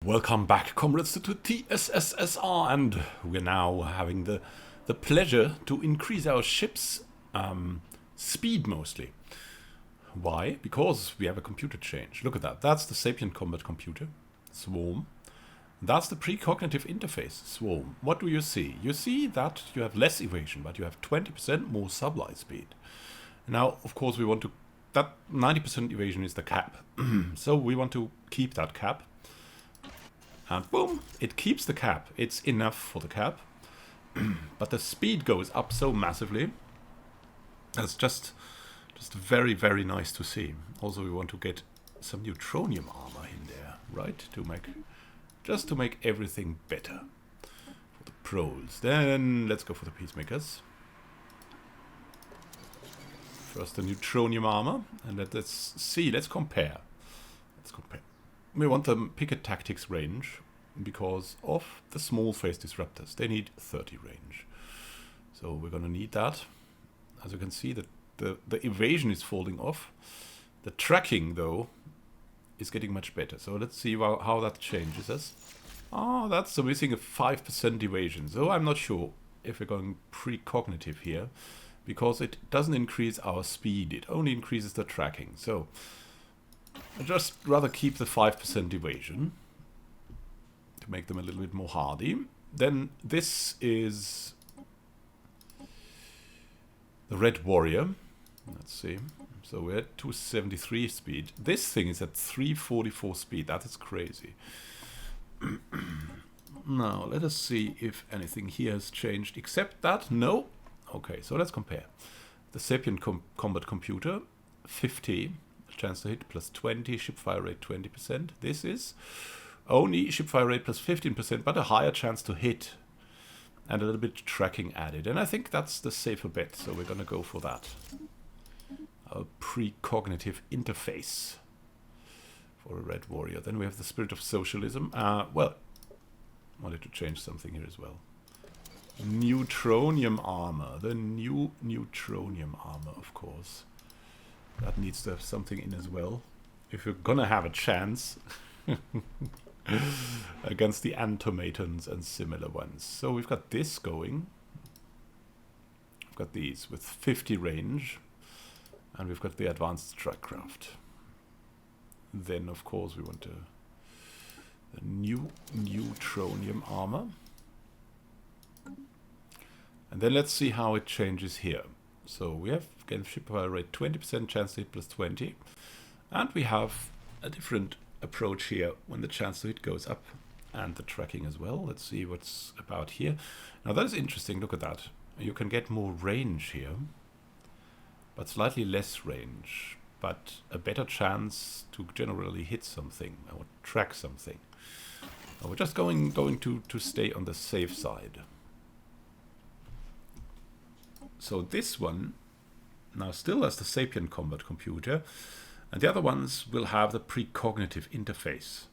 Welcome back, comrades, to TSSSR, and we're now having the pleasure to increase our ship's speed mostly. Why? Because we have a computer change. Look at that. That's the Sapient Combat Computer, Swarm. That's the precognitive interface, Swarm. What do you see? You see that you have less evasion, but you have 20% more sublight speed. Now, of course, we want to... That 90% evasion is the cap. So we want to keep that cap. And boom, it keeps the cap. It's enough for the cap. But the speed goes up so massively. That's just very, very nice to see. Also, we want to get some Neutronium Armor in there, right? Just to make everything better for the pros. Then let's go for the Peacemakers. First the Neutronium Armor, and let's see, let's compare. We want the picket tactics range because of the small phase disruptors. They need 30 range. So we're going to need that. As you can see, the evasion is falling off. The tracking, though, is getting much better. So let's see how that changes us. Oh, that's missing a 5% evasion. So I'm not sure if we're going precognitive here, because it doesn't increase our speed. It only increases the tracking. So I'd just rather keep the 5% evasion to make them a little bit more hardy. Then this is the Red Warrior. Let's see. So we're at 273 speed. This thing is at 344 speed. That is crazy. Now, let us see if anything here has changed except that. No. Okay, so let's compare. The Sapient Combat Computer, 50. Chance to hit plus 20, ship fire rate 20%. This is only ship fire rate plus 15%, but a higher chance to hit and a little bit tracking added. And I think that's the safer bet, so we're going to go for that. Our precognitive interface for a Red Warrior. Then we have the Spirit of Socialism. Well, wanted to change something here as well. Neutronium Armor. The new Neutronium Armor, of course. That needs to have something in as well. If you're gonna have a chance against the automatons and similar ones. So we've got this going. We've got these with 50 range. And we've got the advanced strike-craft. Then, of course, we want the new Neutronium Armor. And then let's see how it changes here. So we have, again, ship fire rate 20%, chance to hit plus 20. And we have a different approach here when the chance to hit goes up and the tracking as well. Let's see what's about here. Now that is interesting. Look at that. You can get more range here, but slightly less range, but a better chance to generally hit something or track something. Now we're just going to stay on the safe side. So this one now still has the Sapient Combat Computer, and the other ones will have the precognitive interface.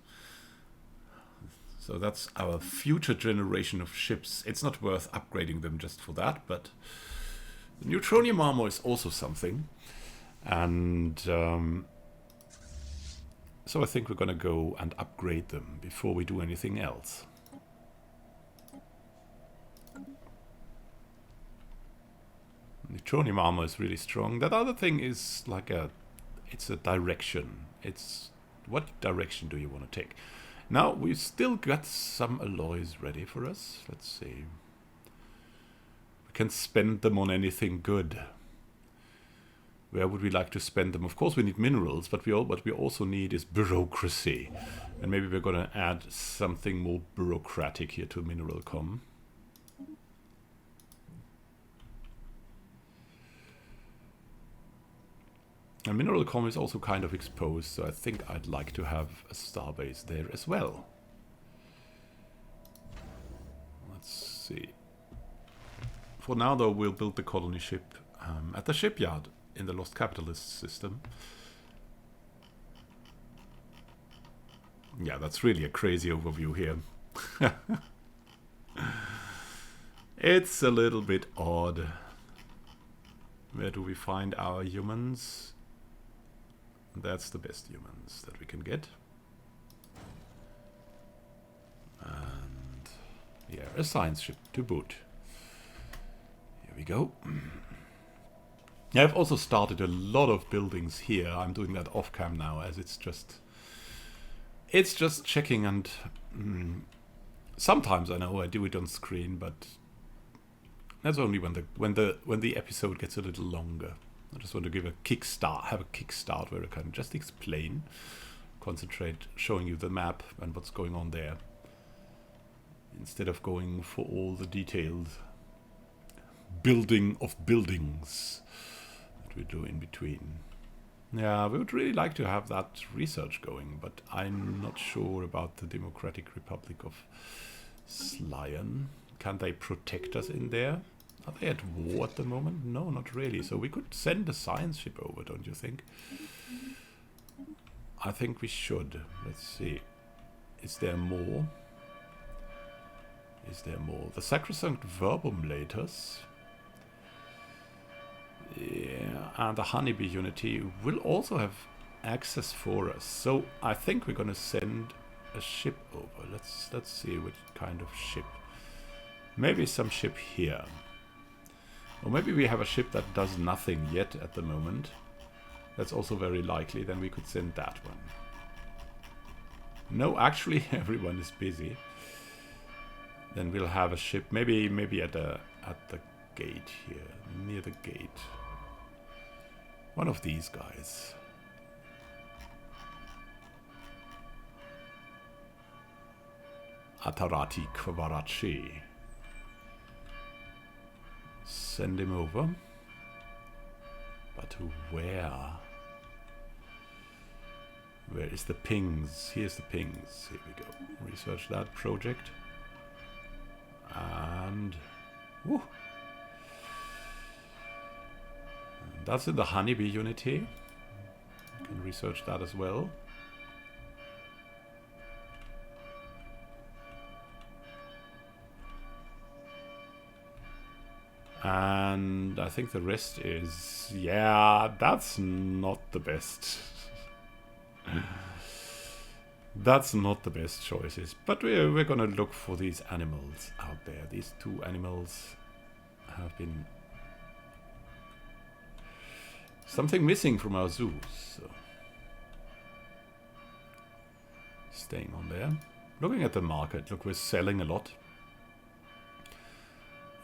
So that's our future generation of ships. It's not worth upgrading them just for that, but the Neutronium Armor is also something. And so I think we're going to go and upgrade them before we do anything else. Neutronium Armor is really strong. That other thing is like it's a direction. It's what direction do you want to take? Now we've still got some alloys ready for us. Let's see. We can spend them on anything good. Where would we like to spend them? Of course we need minerals, but what we also need is bureaucracy. And maybe we're going to add something more bureaucratic here to Mineral Com. And Mineral Com is also kind of exposed, so I think I'd like to have a starbase there as well. Let's see. For now, though, we'll build the colony ship at the shipyard in the Lost Capitalist system. Yeah, that's really a crazy overview here. It's a little bit odd. Where do we find our humans? That's the best humans that we can get. a science ship to boot. Here we go. Yeah, I've also started a lot of buildings here. I'm doing that off cam now, as it's just checking, and sometimes I know I do it on screen, but that's only when the episode gets a little longer. I just want to give a have a kickstart where I can just explain, concentrate, showing you the map and what's going on there, instead of going for all the detailed building of buildings that we do in between. Yeah, we would really like to have that research going, but I'm not sure about the Democratic Republic of Slyan. Can they protect us in there? Are they at war at the moment? No, not really. So we could send a science ship over, don't you think? I think we should. Let's see. Is there more? Is there more? The Sacrosanct Verbumlators. Yeah, and the Honeybee Unity will also have access for us. So I think we're going to send a ship over. Let's see what kind of ship. Maybe some ship here. Or maybe we have a ship that does nothing yet at the moment. That's also very likely. Then we could send that one. No, actually everyone is busy. Then we'll have a ship, maybe at the gate here, near the gate. One of these guys. Atarati Kvarachi. Send him over. But where? Where is the pings? Here's the pings. Here we go. Research that project. And woo. That's in the Honeybee Unity. You can research that as well. And I think the rest is... yeah, that's not the best. That's not the best choices. But we're gonna look for these animals out there. These two animals have been... something missing from our zoos. So. Staying on there. Looking at the market. Look, we're selling a lot.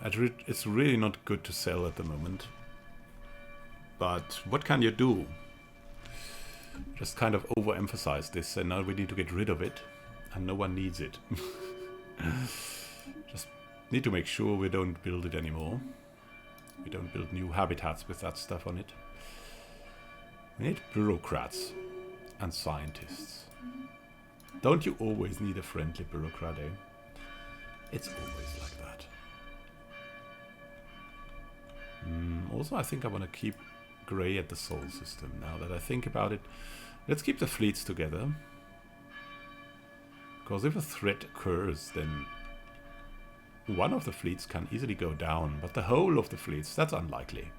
It's really not good to sell at the moment. But what can you do? Just kind of overemphasize this, and now we need to get rid of it. And no one needs it. Just need to make sure we don't build it anymore. We don't build new habitats with that stuff on it. We need bureaucrats and scientists. Don't you always need a friendly bureaucrat, eh? It's always like that. Also, I think I want to keep Grey at the Sol system. Now that I think about it, let's keep the fleets together. Because if a threat occurs, then one of the fleets can easily go down, but the whole of the fleets, that's unlikely.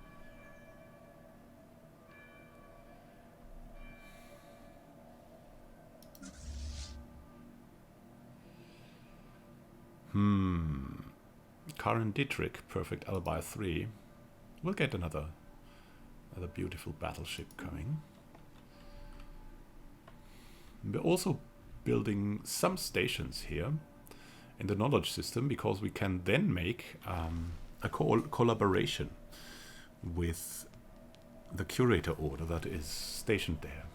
Karen Dietrich, Perfect Alibi 3. We'll get another beautiful battleship coming. We're also building some stations here in the knowledge system, because we can then make a collaboration with the curator order that is stationed there.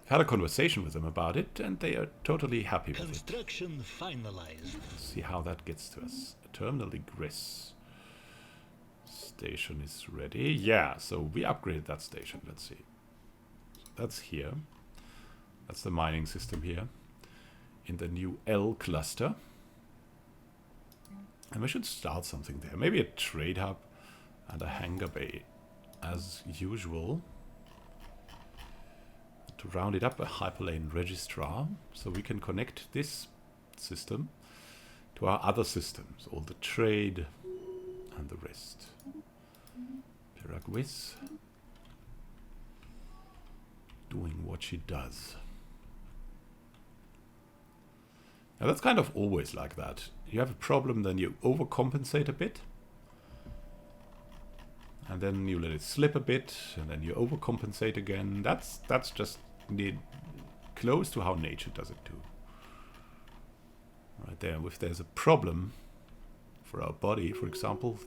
I've had a conversation with them about it, and they are totally happy with it. Construction finalized. Let's see how that gets to us. Terminal Egress. Station is ready. Yeah, so we upgraded that station. Let's see. That's here. That's the mining system here. In the new L cluster. And we should start something there. Maybe a trade hub and a hangar bay. As usual. To round it up, a hyperlane registrar. So we can connect this system to our other systems. All the trade and the rest. Piraguis. Doing what she does. Now that's kind of always like that. You have a problem, then you overcompensate a bit. And then you let it slip a bit, and then you overcompensate again. That's just close to how nature does it too. Right there, if there's a problem for our body, for example,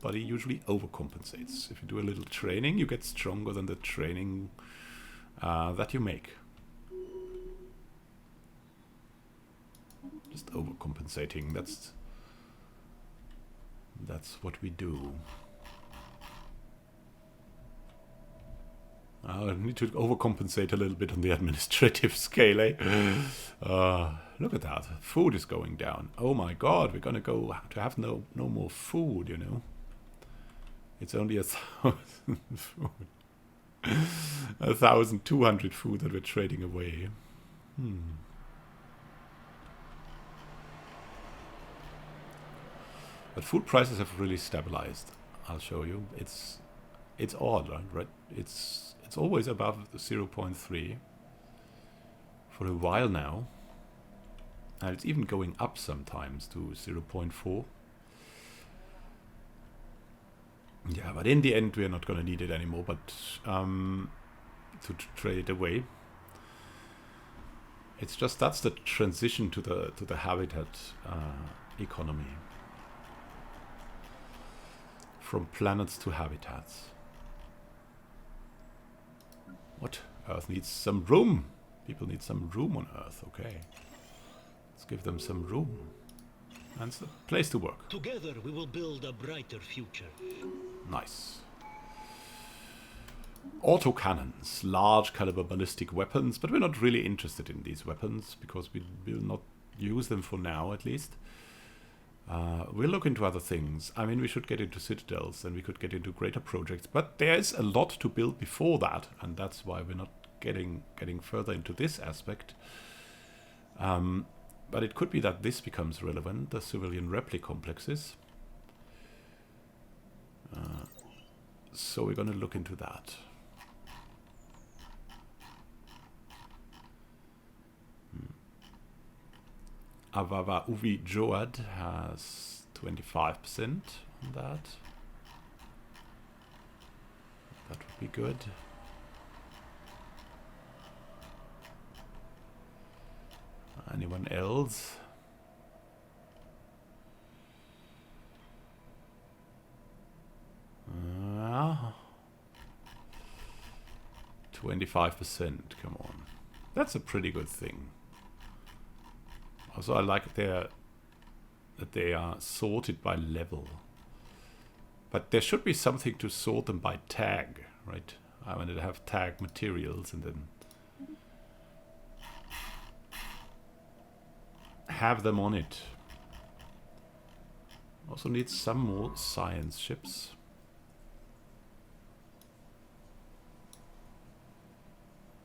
body usually overcompensates. If you do a little training, you get stronger than the training that you make. Just overcompensating, that's what we do. I need to overcompensate a little bit on the administrative scale, eh? Look at that. Food is going down. Oh my god, we're gonna go to have no more food, you know. It's only 1,000 food. 1,200 food that we're trading away. But food prices have really stabilized. I'll show you. It's odd, right? It's always above the 0.3 for a while now. And it's even going up sometimes to 0.4. Yeah, but in the end, we are not going to need it anymore. But to trade it away, it's just that's the transition to the habitat economy, from planets to habitats. What? Earth needs some room. People need some room on Earth. Okay, let's give them some room. And it's a place to work. Together we will build a brighter future. Nice. Autocannons, large caliber ballistic weapons, but we're not really interested in these weapons because we will not use them for now, at least. We'll look into other things. I mean, we should get into Citadels and we could get into greater projects, but there's a lot to build before that, and that's why we're not getting further into this aspect. But it could be that this becomes relevant, the civilian repli complexes. So we're going to look into that. Avava Uvi Joad has 25% on that. That would be good. Anyone else? Uh, 25%, come on. That's a pretty good thing. Also, I like that they are sorted by level. But there should be something to sort them by tag, right? I wanted to have tag materials and then have them on it. Also need some more science ships.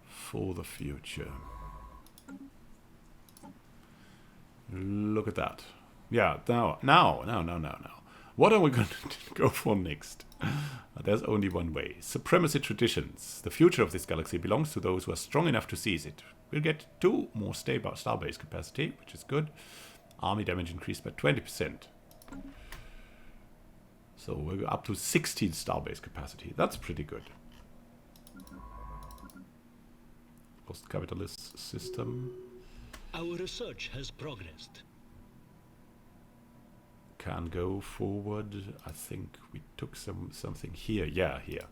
For the future. Look at that. Yeah, now. What are we going to go for next? There's only one way. Supremacy traditions. The future of this galaxy belongs to those who are strong enough to seize it. We'll get 2 more starbase capacity, which is good. Army damage increased by 20%. So we're up to 16 starbase capacity. That's pretty good. Post-capitalist system. Our research has progressed. Can go forward. I think we took something here. Yeah, here.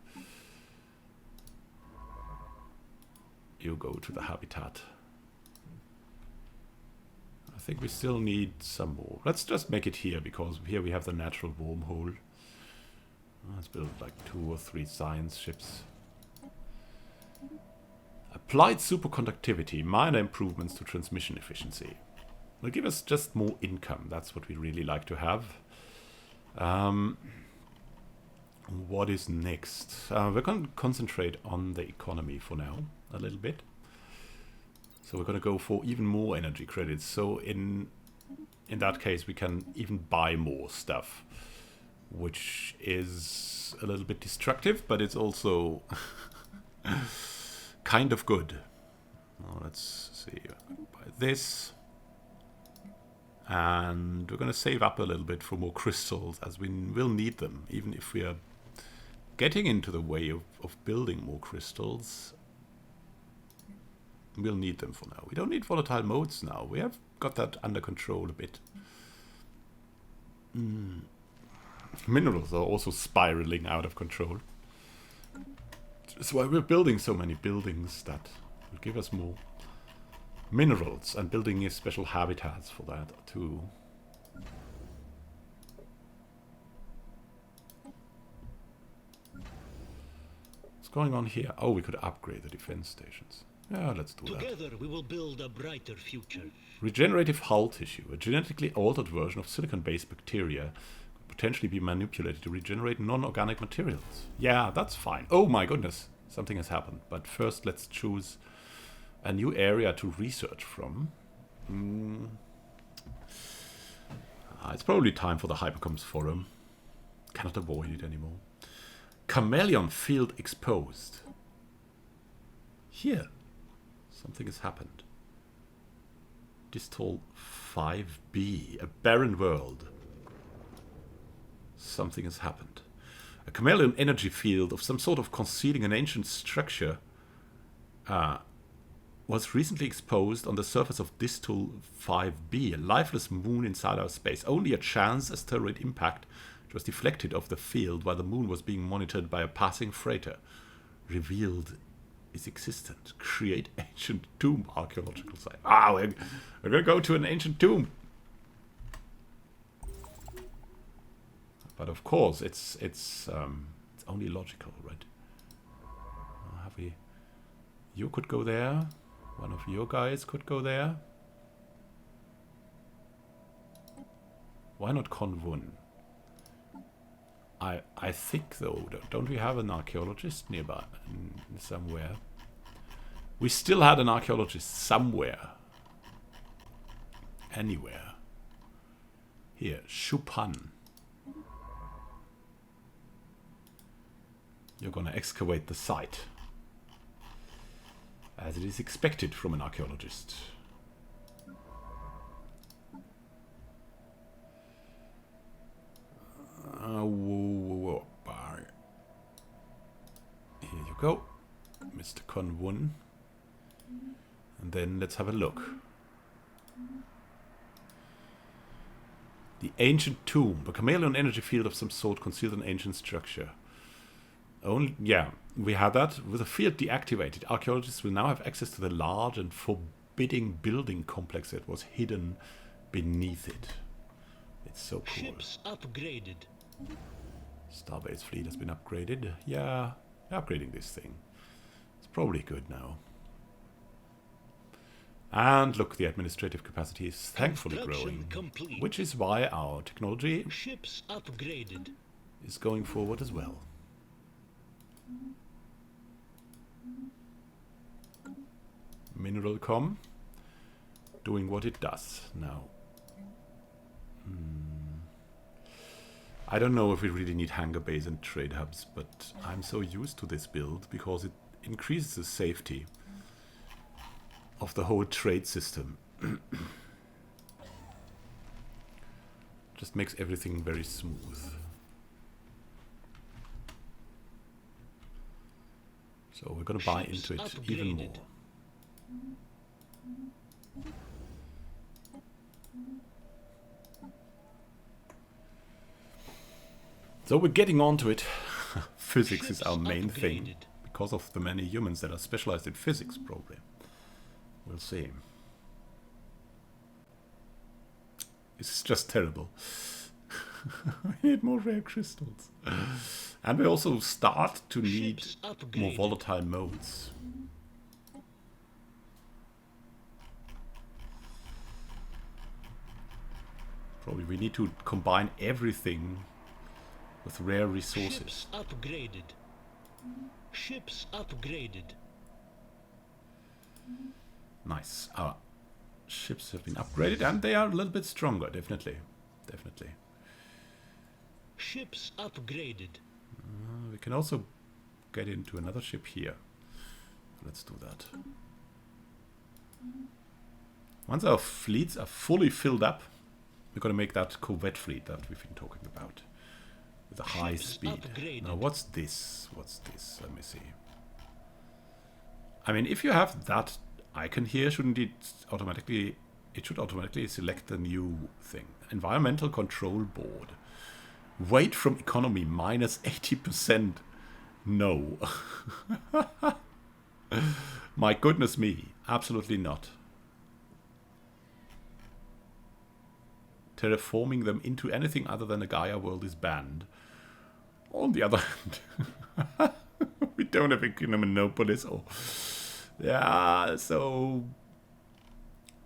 You go to the habitat. I think we still need some more. Let's just make it here, because here we have the natural wormhole. Let's build like 2 or 3 science ships. Applied superconductivity, minor improvements to transmission efficiency. Will give us just more income. That's what we really like to have. What is next? We're going to concentrate on the economy for now, a little bit. So we're going to go for even more energy credits. So in that case, we can even buy more stuff, which is a little bit destructive, but it's also kind of good. Now let's see. Buy this. And we're going to save up a little bit for more crystals, as we will need them, even if we are getting into the way of building more crystals. We'll need them for now. We don't need volatile modes now. We have got that under control a bit. Minerals are also spiraling out of control. That's why we're building so many buildings that will give us more minerals, and building special habitats for that too. What's going on here? Oh, we could upgrade the defense stations. Yeah, let's do that. Together we will build a brighter future. Regenerative hull tissue. A genetically altered version of silicon-based bacteria could potentially be manipulated to regenerate non-organic materials. Yeah, that's fine. Oh my goodness, something has happened. But first let's choose a new area to research from. It's probably time for the Hypercoms Forum. Cannot avoid it anymore. Chameleon field exposed. Here. Something has happened. Distal 5B. A barren world. Something has happened. A chameleon energy field of some sort of concealing an ancient structure was recently exposed on the surface of Distal 5B, a lifeless moon inside our space. Only a chance asteroid impact was deflected off the field while the moon was being monitored by a passing freighter. Revealed is existent. Create ancient tomb archaeological site. Ah, we're gonna go to an ancient tomb. But of course, it's only logical, right? Have we? You could go there. One of your guys could go there. Why not Convun? I think, though, don't we have an archaeologist nearby somewhere? We still had an archaeologist somewhere. Anywhere. Here, Shupan. You're gonna excavate the site, as it is expected from an archaeologist. Here you go, Mr. Conwun. And then let's have a look. The ancient tomb. A chameleon energy field of some sort concealed an ancient structure. Only, yeah, we had that. With the field deactivated, archaeologists will now have access to the large and forbidding building complex that was hidden beneath it. It's so cool. Ships upgraded. Starbase fleet has been upgraded. Yeah, upgrading this thing. It's probably good now. And look, the administrative capacity is thankfully growing, complete. which is why our technology Ships upgraded. is going forward as well. Mineral Com doing what it does now. I don't know if we really need hangar bays and trade hubs, but I'm so used to this build because it increases the safety of the whole trade system. Just makes everything very smooth. So we're going to buy into it even more. So we're getting onto it. Physics is our main thing, because of the many humans that are specialized in physics, probably. We'll see. This is just terrible. We need more rare crystals. And we also start to need more volatile modes. Probably we need to combine everything with rare resources. Ships upgraded. Ships upgraded. Nice. Our ships have been upgraded and they are a little bit stronger, definitely. Definitely. Ships upgraded. We can also get into another ship here. Let's do that. Once our fleets are fully filled up, We're going to make that corvette fleet that we've been talking about. With a high Ships speed. upgraded. Now what's this? What's this? Let me see. I mean, if you have that icon here, shouldn't it automatically... It should automatically select the new thing. Environmental Control Board. Weight from economy minus 80%. No. My goodness me. Absolutely not. Terraforming them into anything other than a Gaia world is banned. On the other hand, we don't have a monopolies. Or yeah, so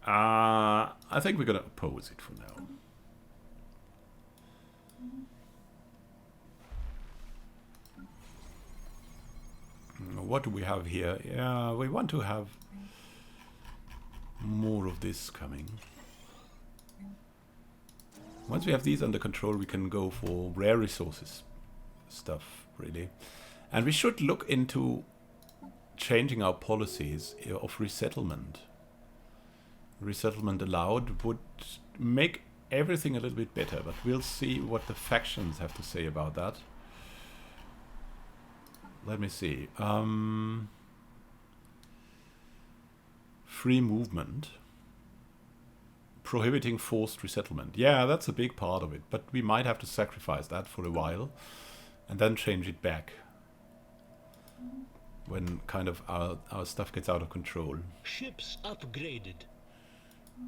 I think we're gonna oppose it for now. What do we have here? Yeah, we want to have more of this coming. Once we have these under control, we can go for rare resources stuff, really. And we should look into changing our policies of resettlement. Resettlement allowed would make everything a little bit better, but we'll see what the factions have to say about that. Let me see. Free movement. Prohibiting forced resettlement. Yeah, that's a big part of it, but we might have to sacrifice that for a while and then change it back when kind of our stuff gets out of control. Ships upgraded.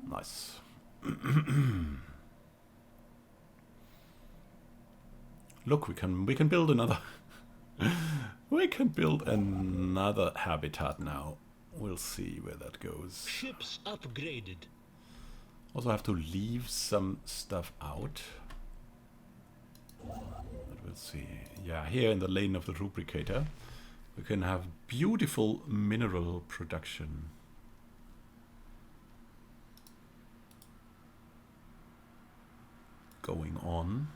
Nice. Look, we can build another we can build another habitat now. We'll see where that goes. Ships upgraded. Also have to leave some stuff out. But we'll see. Yeah, here in the lane of the rubricator, we can have beautiful mineral production. Going on.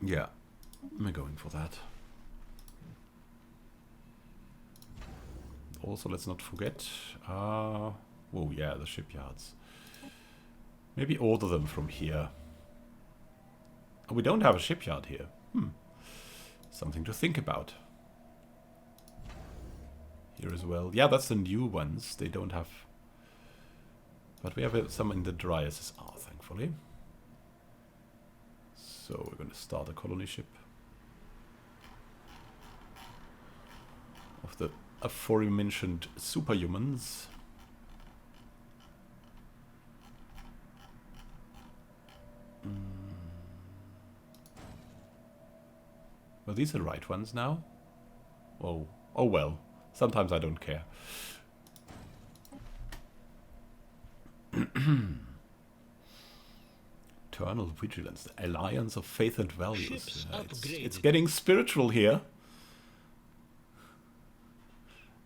Yeah, we're going for that. Also, let's not forget, oh yeah, the shipyards. Maybe order them from here. Oh, we don't have a shipyard here. Something to think about. Here as well. Yeah, that's the new ones. They don't have... But we have some in the dry SSR, thankfully. So we're going to start a colony ship. Of the aforementioned superhumans. Well, these are the right ones now. Oh well. Sometimes I don't care. Eternal vigilance, the alliance of faith and values. It's getting spiritual here.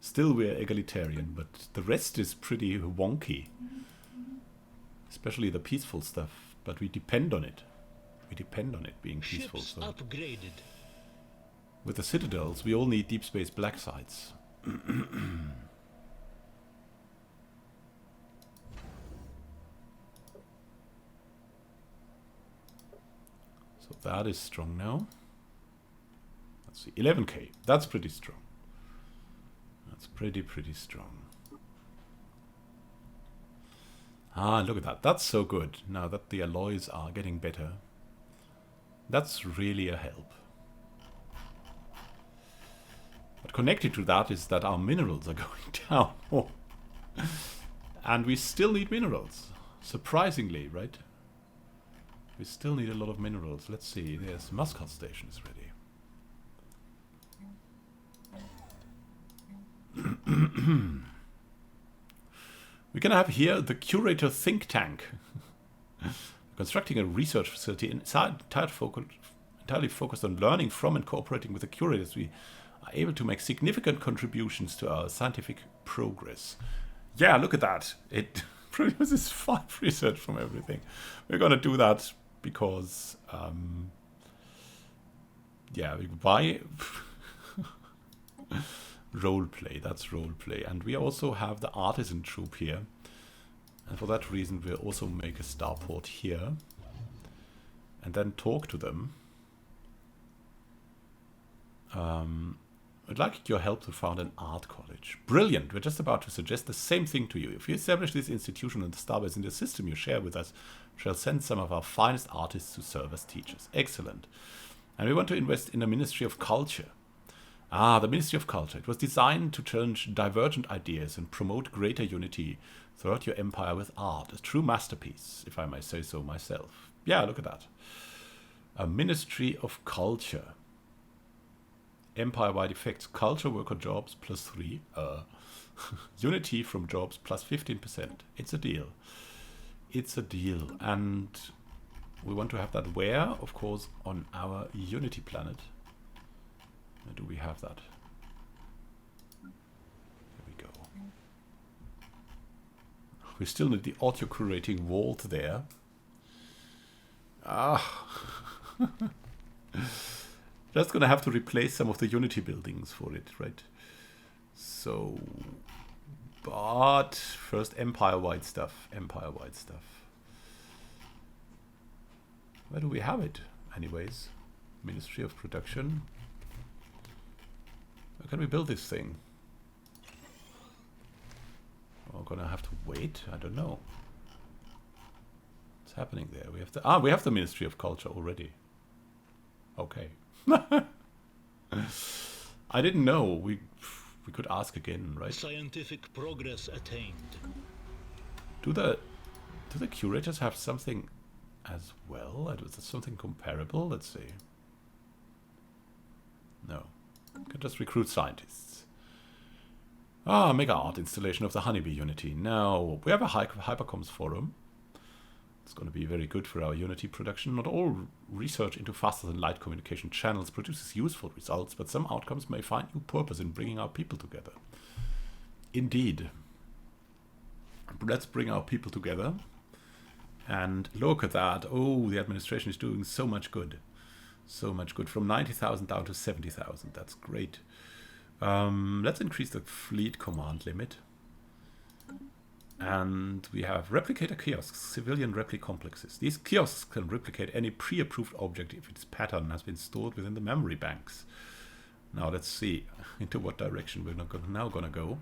Still, we're egalitarian, but the rest is pretty wonky. Especially the peaceful stuff, but we depend on it. We depend on it being peaceful. Ships so. upgraded. With the Citadels, we all need deep space black sites. So that is strong now. Let's see, 11k. That's pretty strong. That's pretty strong. Ah, look at that. That's so good. Now that the alloys are getting better. That's really a help. But connected to that is that our minerals are going down. And we still need minerals. Surprisingly, right? We still need a lot of minerals. Let's see. There's Muscat Station is ready. We can have here the Curator think tank. Constructing a research facility entirely focused on learning from and cooperating with the curators. We are able to make significant contributions to our scientific progress. Yeah, look at that. It produces 5 research from everything. We're going to do that because, yeah, why? Roleplay, that's roleplay. And we also have the artisan troop here. And for that reason, we'll also make a starport here. And then talk to them. I'd like your help to found an art college. Brilliant! We're just about to suggest the same thing to you. If you establish this institution and the starbase in the system you share with us, we shall send some of our finest artists to serve as teachers. Excellent. And we want to invest in a Ministry of Culture. Ah, the Ministry of Culture. It was designed to challenge divergent ideas and promote greater unity throughout your empire with art. A true masterpiece, if I may say so myself. Yeah, look at that. A Ministry of Culture. Empire-wide effects. Culture worker jobs +3. Unity from jobs +15%. It's a deal. It's a deal. And we want to have that where? Of course, on our Unity planet. Where do we have that? There we go. We still need the auto-curating vault there. Ah. Just gonna have to replace some of the Unity buildings for it, right? So, but first empire-wide stuff. Empire-wide stuff. Where do we have it? Anyways, Ministry of Production. How can we build this thing? We're gonna have to wait. I don't know. What's happening there? We have the Ministry of Culture already. Okay. I didn't know. We could ask again, right? Scientific progress attained. Do the curators have something as well? Is there something comparable? Let's see. No. You can just recruit scientists. Ah, mega art installation of the Honeybee Unity. Now, we have a Hypercoms forum. It's going to be very good for our Unity production. Not all research into faster than light communication channels produces useful results, but some outcomes may find new purpose in bringing our people together. Indeed. Let's bring our people together. And look at that. Oh, the administration is doing so much good. So much good. From 90,000 down to 70,000. That's great. Let's increase the fleet command limit. And we have replicator kiosks, civilian repli complexes. These kiosks can replicate any pre-approved object if its pattern has been stored within the memory banks. Now let's see into what direction we're now going to go.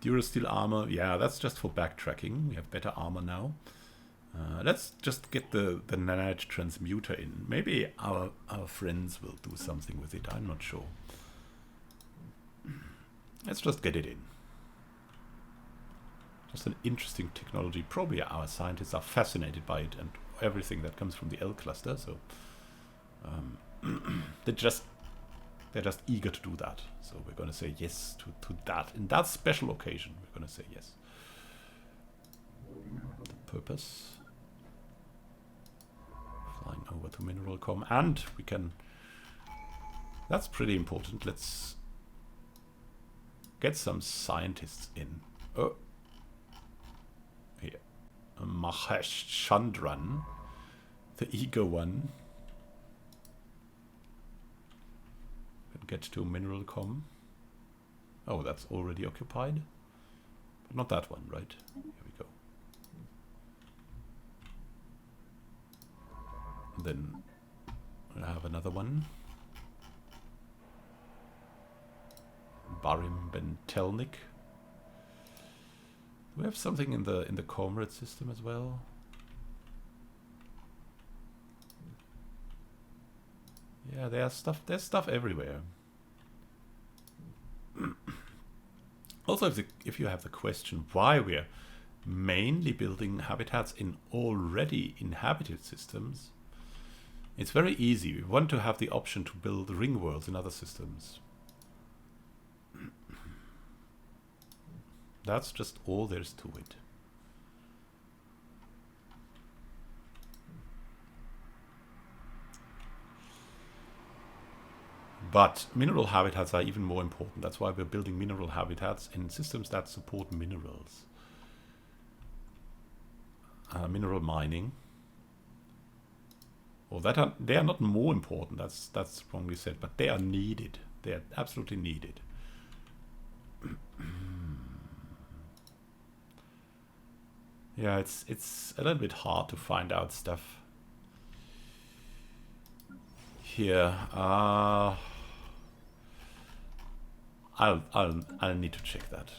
Durasteel armor, yeah, that's just for backtracking. We have better armor now. Let's just get the nanite transmuter in. Maybe our friends will do something with it. I'm not sure. Let's just get it in. Just an interesting technology. Probably our scientists are fascinated by it and everything that comes from the L cluster. So they're just eager to do that. So we're going to say yes to that. In that special occasion, we're going to say yes. The purpose. Flying over to Mineral Com. And we can... That's pretty important. Let's get some scientists in. Oh. Here. Mahesh Chandran. The eager one. Get to Mineral Com. Oh, that's already occupied. But not that one, right? Here we go. And then we'll have another one. Barim Bentelnik. Do we have something in the Comrade system as well? Yeah, there's stuff everywhere. Also, if you have the question why we're mainly building habitats in already inhabited systems, it's very easy. We want to have the option to build ring worlds in other systems. That's just all there is to it. But mineral habitats are even more important. That's why we're building mineral habitats in systems that support minerals. Mineral mining. Well, they are not more important. That's wrongly said, but they are needed. They are absolutely needed. Yeah, it's a little bit hard to find out stuff here. I'll need to check that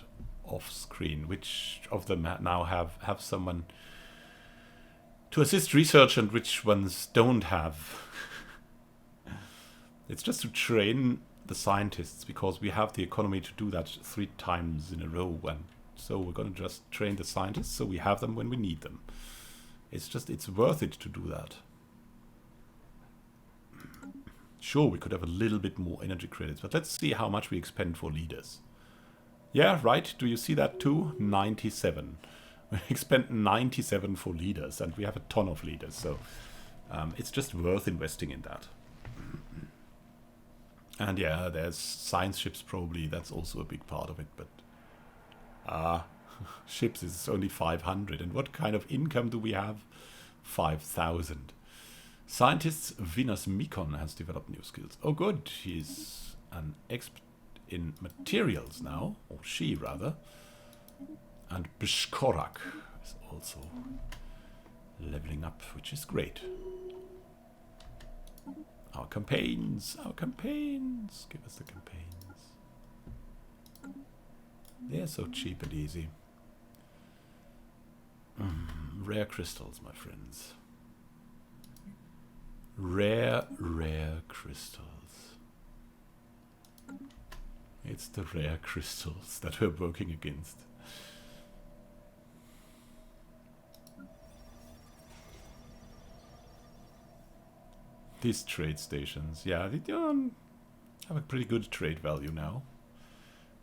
off screen. Which of them now have someone to assist research and which ones don't have? It's just to train the scientists, because we have the economy to do that 3 times in a row, and so we're going to just train the scientists so we have them when we need them. It's worth it to do that. Sure, we could have a little bit more energy credits, but let's see how much we expend for leaders. Yeah, right, do you see that too? 97. We expend 97 for leaders, and we have a ton of leaders, so it's just worth investing in that. And yeah, there's science ships probably, that's also a big part of it, but ships is only 500, and what kind of income do we have? 5,000. Scientists Venus Mikon has developed new skills. Oh good, he's an expert in materials now, or she rather. And Bishkorak is also leveling up, which is great. Our campaigns, give us the campaigns. They're so cheap and easy. Rare crystals, my friends. Rare crystals. It's the rare crystals that we're working against. These trade stations, yeah, they have a pretty good trade value now.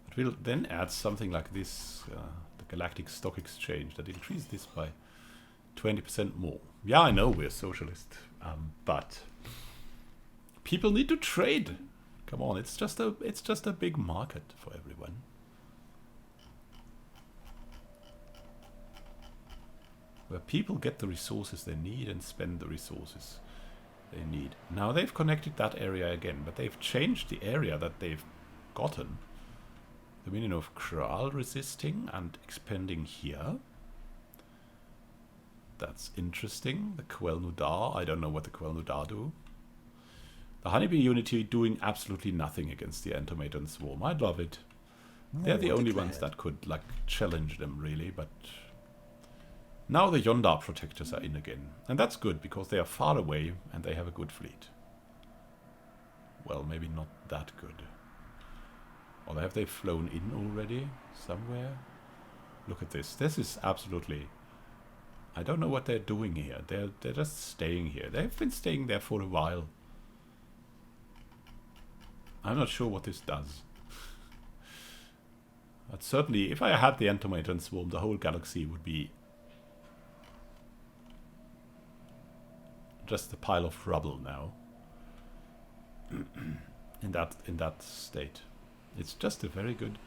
But we'll then add something like this, the Galactic Stock Exchange, that increased this by 20% more. Yeah, I know we're socialist, but people need to trade. Come on, it's just a big market for everyone. Where people get the resources they need and spend the resources they need. Now they've connected that area again, but they've changed the area that they've gotten. The meaning of Kral resisting and expanding here. That's interesting. The Quel Nudar, I don't know what the Quel Nudar do. The Honeybee Unity doing absolutely nothing against the Antomaton Swarm. I love it. They're the only ones that could like challenge them really, but now the Yondar protectors are in again. And that's good because they are far away and they have a good fleet. Well, maybe not that good. Or have they flown in already somewhere? Look at this. This is absolutely... I don't know what they're doing here. They're just staying here. They've been staying there for a while. I'm not sure what this does. But certainly, if I had the Antomaton Swarm, the whole galaxy would be just a pile of rubble now. in that state. It's just a very good...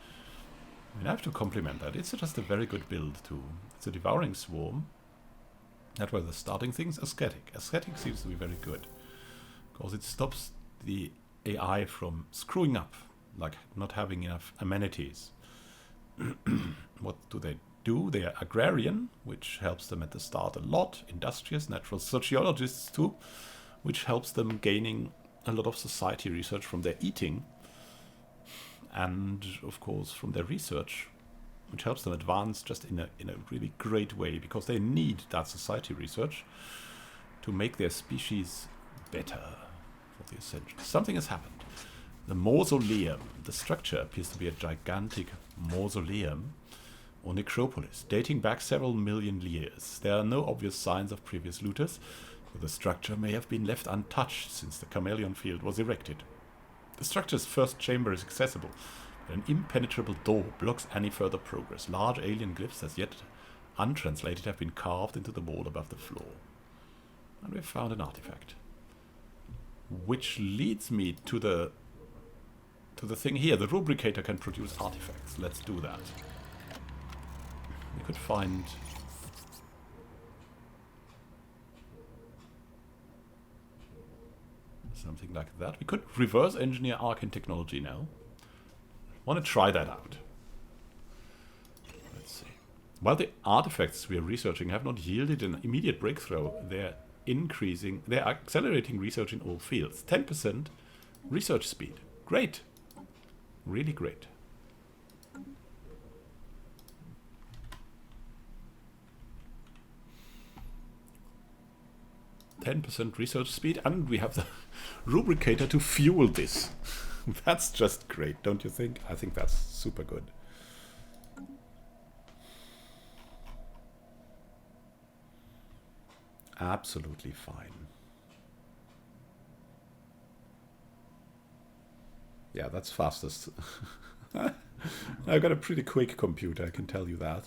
I mean, I have to compliment that. It's just a very good build too. It's a devouring swarm. That were the starting things. Ascetic. Ascetic seems to be very good. Because it stops the AI from screwing up. Like not having enough amenities. What do? They are agrarian, which helps them at the start a lot. Industrious, natural sociologists too, which helps them gaining a lot of society research from their eating. And of course from their research, which helps them advance just in a really great way, because they need that society research to make their species better for the essentials. Something has happened. The mausoleum. The structure appears to be a gigantic mausoleum or necropolis, dating back several million years. There are no obvious signs of previous looters, so the structure may have been left untouched since the chameleon field was erected. The structure's first chamber is accessible, but an impenetrable door blocks any further progress. Large alien glyphs, as yet untranslated, have been carved into the wall above the floor. And we've found an artifact. Which leads me to the thing here. The rubricator can produce artifacts. Let's do that. We could find... something like that. We could reverse engineer arcane technology now. Want to try that out. While the artifacts we are researching have not yielded an immediate breakthrough, they're accelerating research in all fields. 10% research speed. Great. Really great. %, research speed, and we have the rubricator to fuel this. That's just great, don't you think? I think that's super good. Absolutely fine. Yeah, that's fastest. I've got a pretty quick computer, I can tell you that.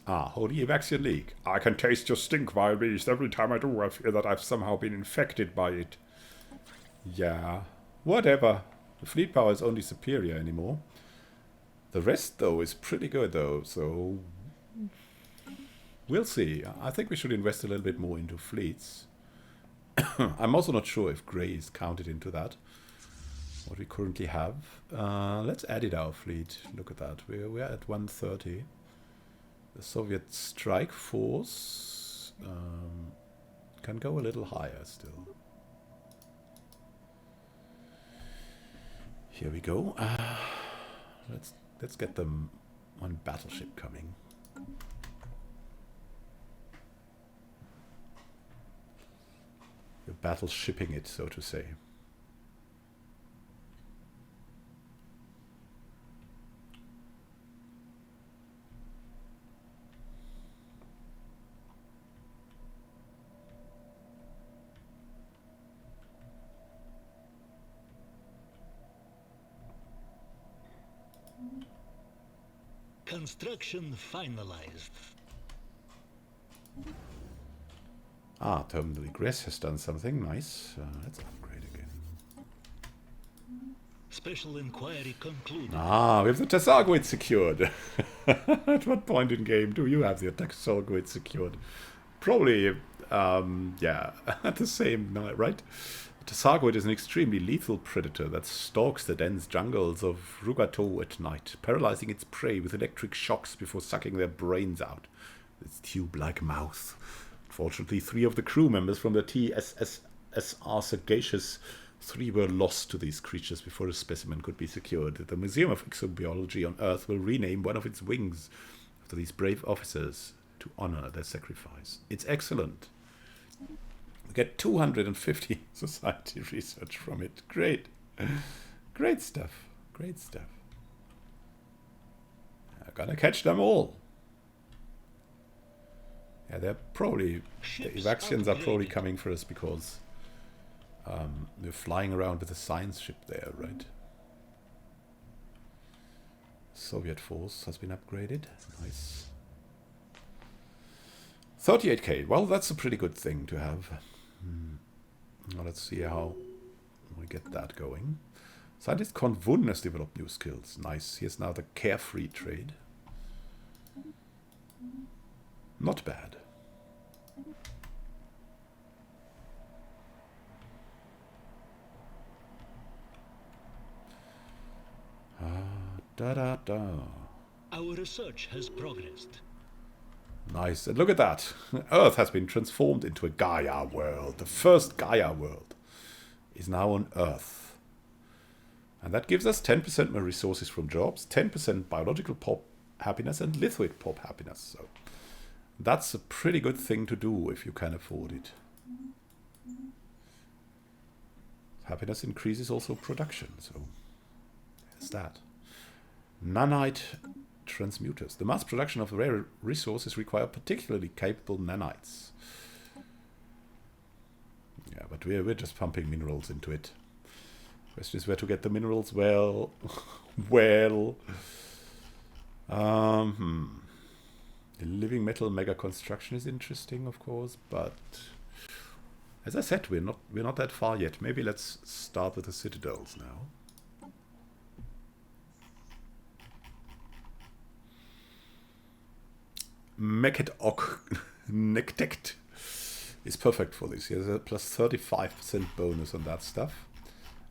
Ah, Holy Evaxian League. I can taste your stink, vile beast. Every time I do, I feel that I've somehow been infected by it. Yeah, whatever. The fleet power is only superior anymore. The rest, though, is pretty good, though, so... we'll see. I think we should invest a little bit more into fleets. I'm also not sure if Grey is counted into that. What we currently have. Let's edit our fleet. Look at that. We're at 130. The Soviet strike force can go a little higher still. Here we go. Let's get them one battleship coming. We're battleshipping it, so to say. Construction finalized. Ah, Terminal Egress has done something nice. Let's upgrade again. Special inquiry concluded. Ah, we have the Tessargoid secured. At what point in game do you have the Tessargoid secured? Probably, yeah, at the same night, right? Tessargoid is an extremely lethal predator that stalks the dense jungles of Rugato at night, paralyzing its prey with electric shocks before sucking their brains out with its tube-like mouth. Unfortunately, 3 of the crew members from the TSSSR Sagacious 3 were lost to these creatures before a specimen could be secured. The Museum of Exobiology on Earth will rename one of its wings after these brave officers to honor their sacrifice. It's excellent. We get 250 society research from it. Great. Great stuff. Great stuff. I'm gonna catch them all. Yeah, they're probably... the Evaxians are probably coming for us because we're flying around with a science ship there, right? Soviet force has been upgraded. Nice. 38k. Well, that's a pretty good thing to have. Now let's see how we get that going. Scientist Con Wun has developed new skills. Nice. Here's now the carefree trade. Not bad. Our research has progressed. Nice. And look at that. Earth has been transformed into a Gaia world. The first Gaia world is now on Earth. And that gives us 10% more resources from jobs, 10% biological pop happiness, and lithoid pop happiness. So that's a pretty good thing to do if you can afford it. Happiness increases also production. So there's that. Nanite transmuters. The mass production of rare resources require particularly capable nanites. Yeah, but we're just pumping minerals into it. Question is where to get the minerals. Well, the living metal mega construction is interesting, of course, but as I said, we're not that far yet. Maybe let's start with the Citadels now. Meket Ok Nektect is perfect for this. He has a plus 35% bonus on that stuff.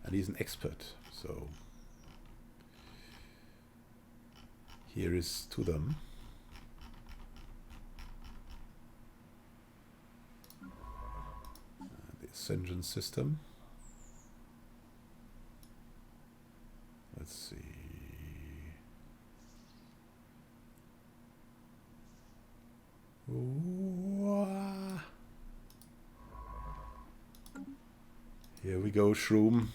And he's an expert. So here is to them. The ascension system. Let's see. Ooh. Here we go, Shroom.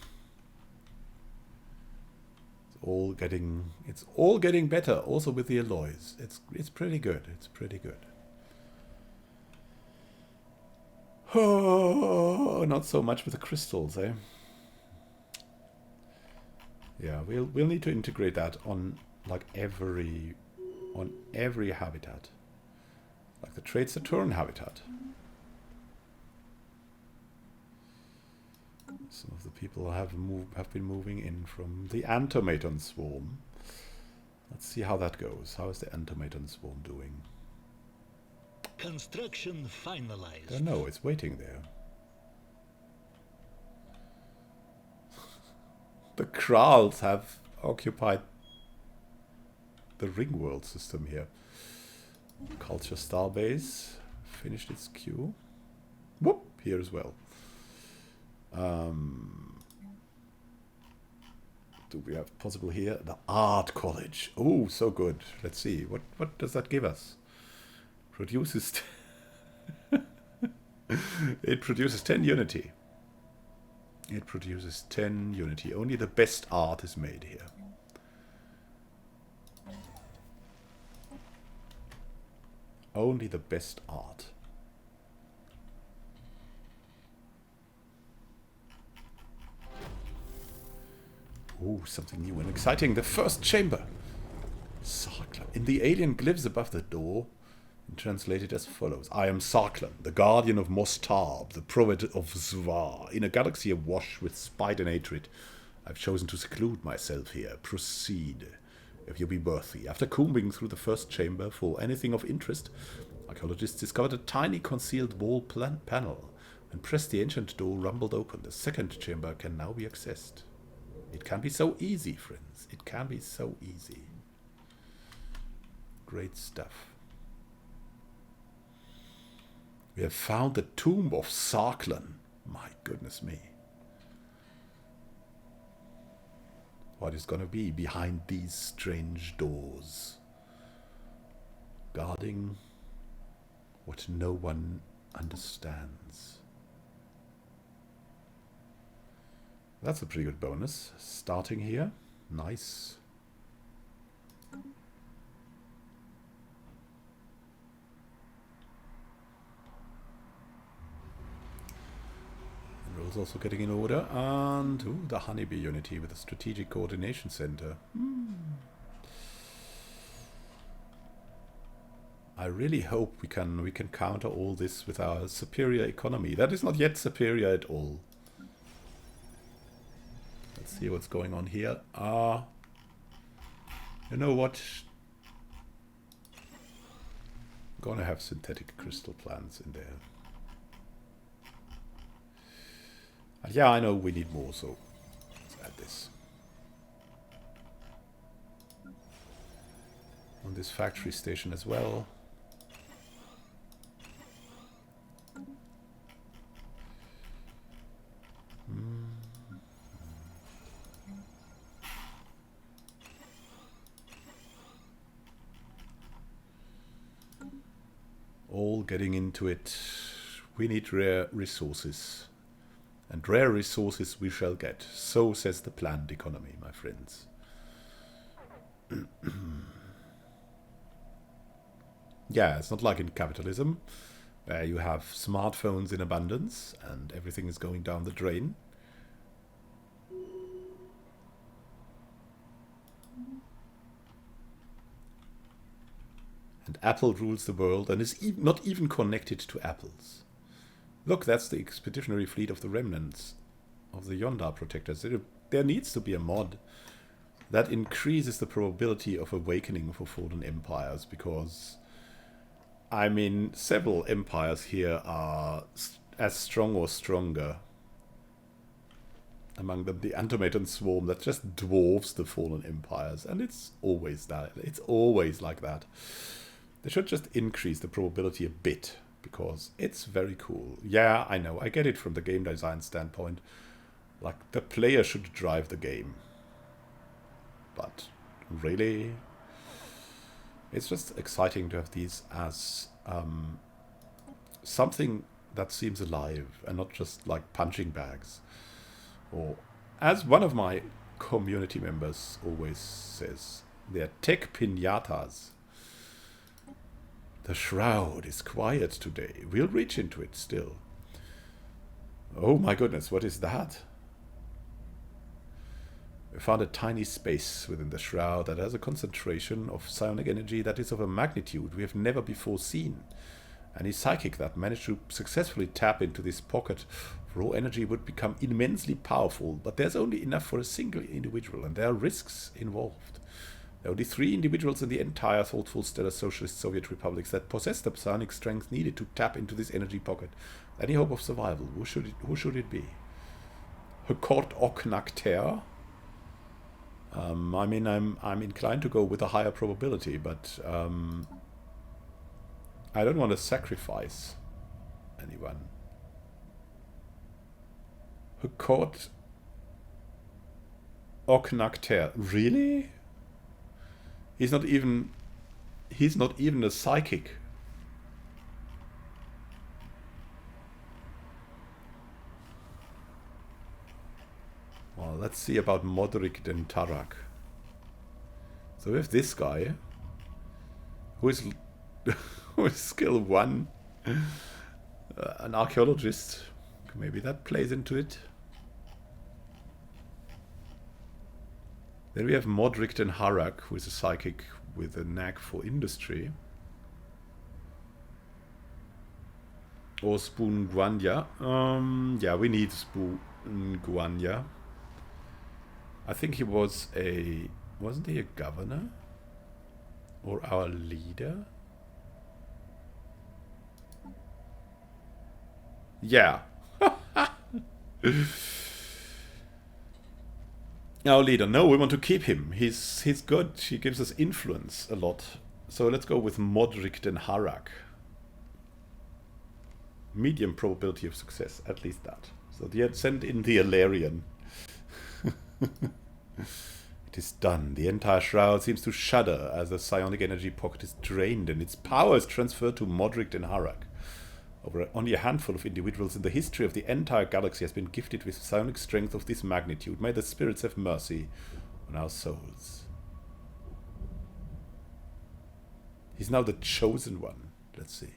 It's all getting better, also with the alloys. It's pretty good. It's pretty good. Oh, not so much with the crystals, eh? Yeah, we'll need to integrate that on like every habitat, like the Trade Saturn habitat. Some of the people have been moving in from the Automaton swarm. Let's see how that goes. How is the Automaton swarm doing? Construction finalized. I don't know, it's waiting there. The Kralls have occupied the Ringworld system here. Culture Starbase finished its queue. Whoop, here as well. Do we have possible here? The Art College. Oh, so good. Let's see. What does that give us? Produces it produces 10 unity. It produces 10 unity. Only the best art is made here. Only the best art. Ooh, something new and exciting. The first chamber. Sarklan. In the alien glyphs above the door, translated as follows. I am Sarklan, the guardian of Mostarb, the prophet of Zvar. In a galaxy awash with spite and hatred, I've chosen to seclude myself here. Proceed, if you be worthy. After combing through the first chamber for anything of interest, archaeologists discovered a tiny concealed wall panel. When pressed, the ancient door rumbled open. The second chamber can now be accessed. It can be so easy, friends. It can be so easy. Great stuff. We have found the tomb of Sarklan. My goodness me. What is going to be behind these strange doors? Guarding what no one understands. That's a pretty good bonus. Starting here. Nice. Rules also getting in order. And ooh, the Honeybee Unity with a Strategic Coordination Center. I really hope we can counter all this with our superior economy. That is not yet superior at all. Let's see what's going on here. You know what? I'm gonna have synthetic crystal plants in there. Yeah, I know we need more, so let's add this. On this factory station as well. All getting into it. We need rare resources. And rare resources we shall get. So says the planned economy, my friends. Yeah, it's not like in capitalism, where you have smartphones in abundance and everything is going down the drain. And Apple rules the world and is not even connected to apples. Look, that's the expeditionary fleet of the remnants of the Yondar protectors. There needs to be a mod that increases the probability of awakening for fallen empires, because, I mean, several empires here are as strong or stronger Among them, the automaton swarm that just dwarfs the fallen empires. And it's always that. It's always like that. They should just increase the probability a bit, because it's very cool. Yeah, I know. I get it from the game design standpoint. Like, the player should drive the game. But really, it's just exciting to have these as something that seems alive and not just like punching bags. Or, as one of my community members always says, they're tech piñatas. The shroud is quiet today. We'll reach into it still. Oh my goodness, what is that? We found a tiny space within the shroud that has a concentration of psionic energy that is of a magnitude we have never before seen. Any psychic that managed to successfully tap into this pocket of raw energy would become immensely powerful, but there's only enough for a single individual, and there are risks involved. There are only 3 individuals in the entire Thoughtful Socialist Soviet Republics that possess the psionic strength needed to tap into this energy pocket. Any hope of survival? Who should it be? Hukort Oknakter? I mean, I'm inclined to go with a higher probability, but I don't want to sacrifice anyone. Hukort Oknakter. Really? He's not even a psychic. Well, let's see about Modric and Tarak. So we have this guy who is who is skill 1, an archaeologist. Maybe that plays into it. Then we have Modric and Harak, who is a psychic with a knack for industry. Or Spoon Guanya. Yeah, we need Spoon Guanya. I think he was wasn't he a governor? Or our leader? Yeah. Our leader. No, we want to keep him. He's good. He gives us influence a lot. So let's go with Modric den Harak. Medium probability of success, at least that. So send in the Alarian. It is done. The entire shroud seems to shudder as the psionic energy pocket is drained and its power is transferred to Modric den Harak. Only a handful of individuals in the history of the entire galaxy has been gifted with psionic strength of this magnitude. May the spirits have mercy on our souls. He's now the chosen one. Let's see.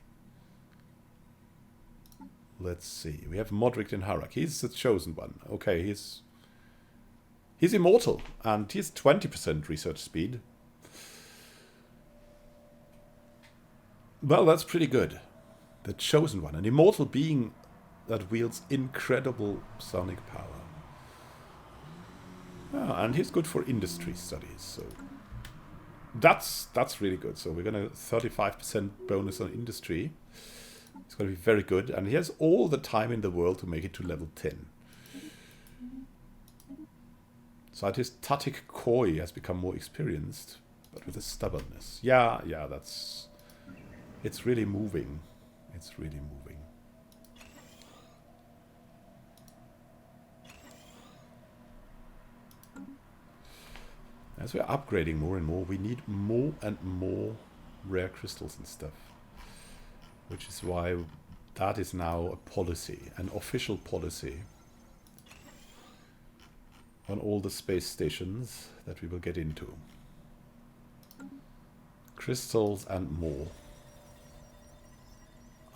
Let's see. We have Modric den Harak. He's the chosen one. Okay, he's immortal, and he's 20% research speed. Well, that's pretty good. The chosen one, an immortal being that wields incredible psionic power. And he's good for industry studies, so that's really good. So we're gonna 35% bonus on industry. It's gonna be very good, and he has all the time in the world to make it to level 10. Scientist Tatik Koi has become more experienced, but with a stubbornness. Yeah, it's really moving. It's really moving. As we're upgrading more and more, we need more and more rare crystals and stuff. Which is why that is now a policy, an official policy on all the space stations that we will get into. Crystals and more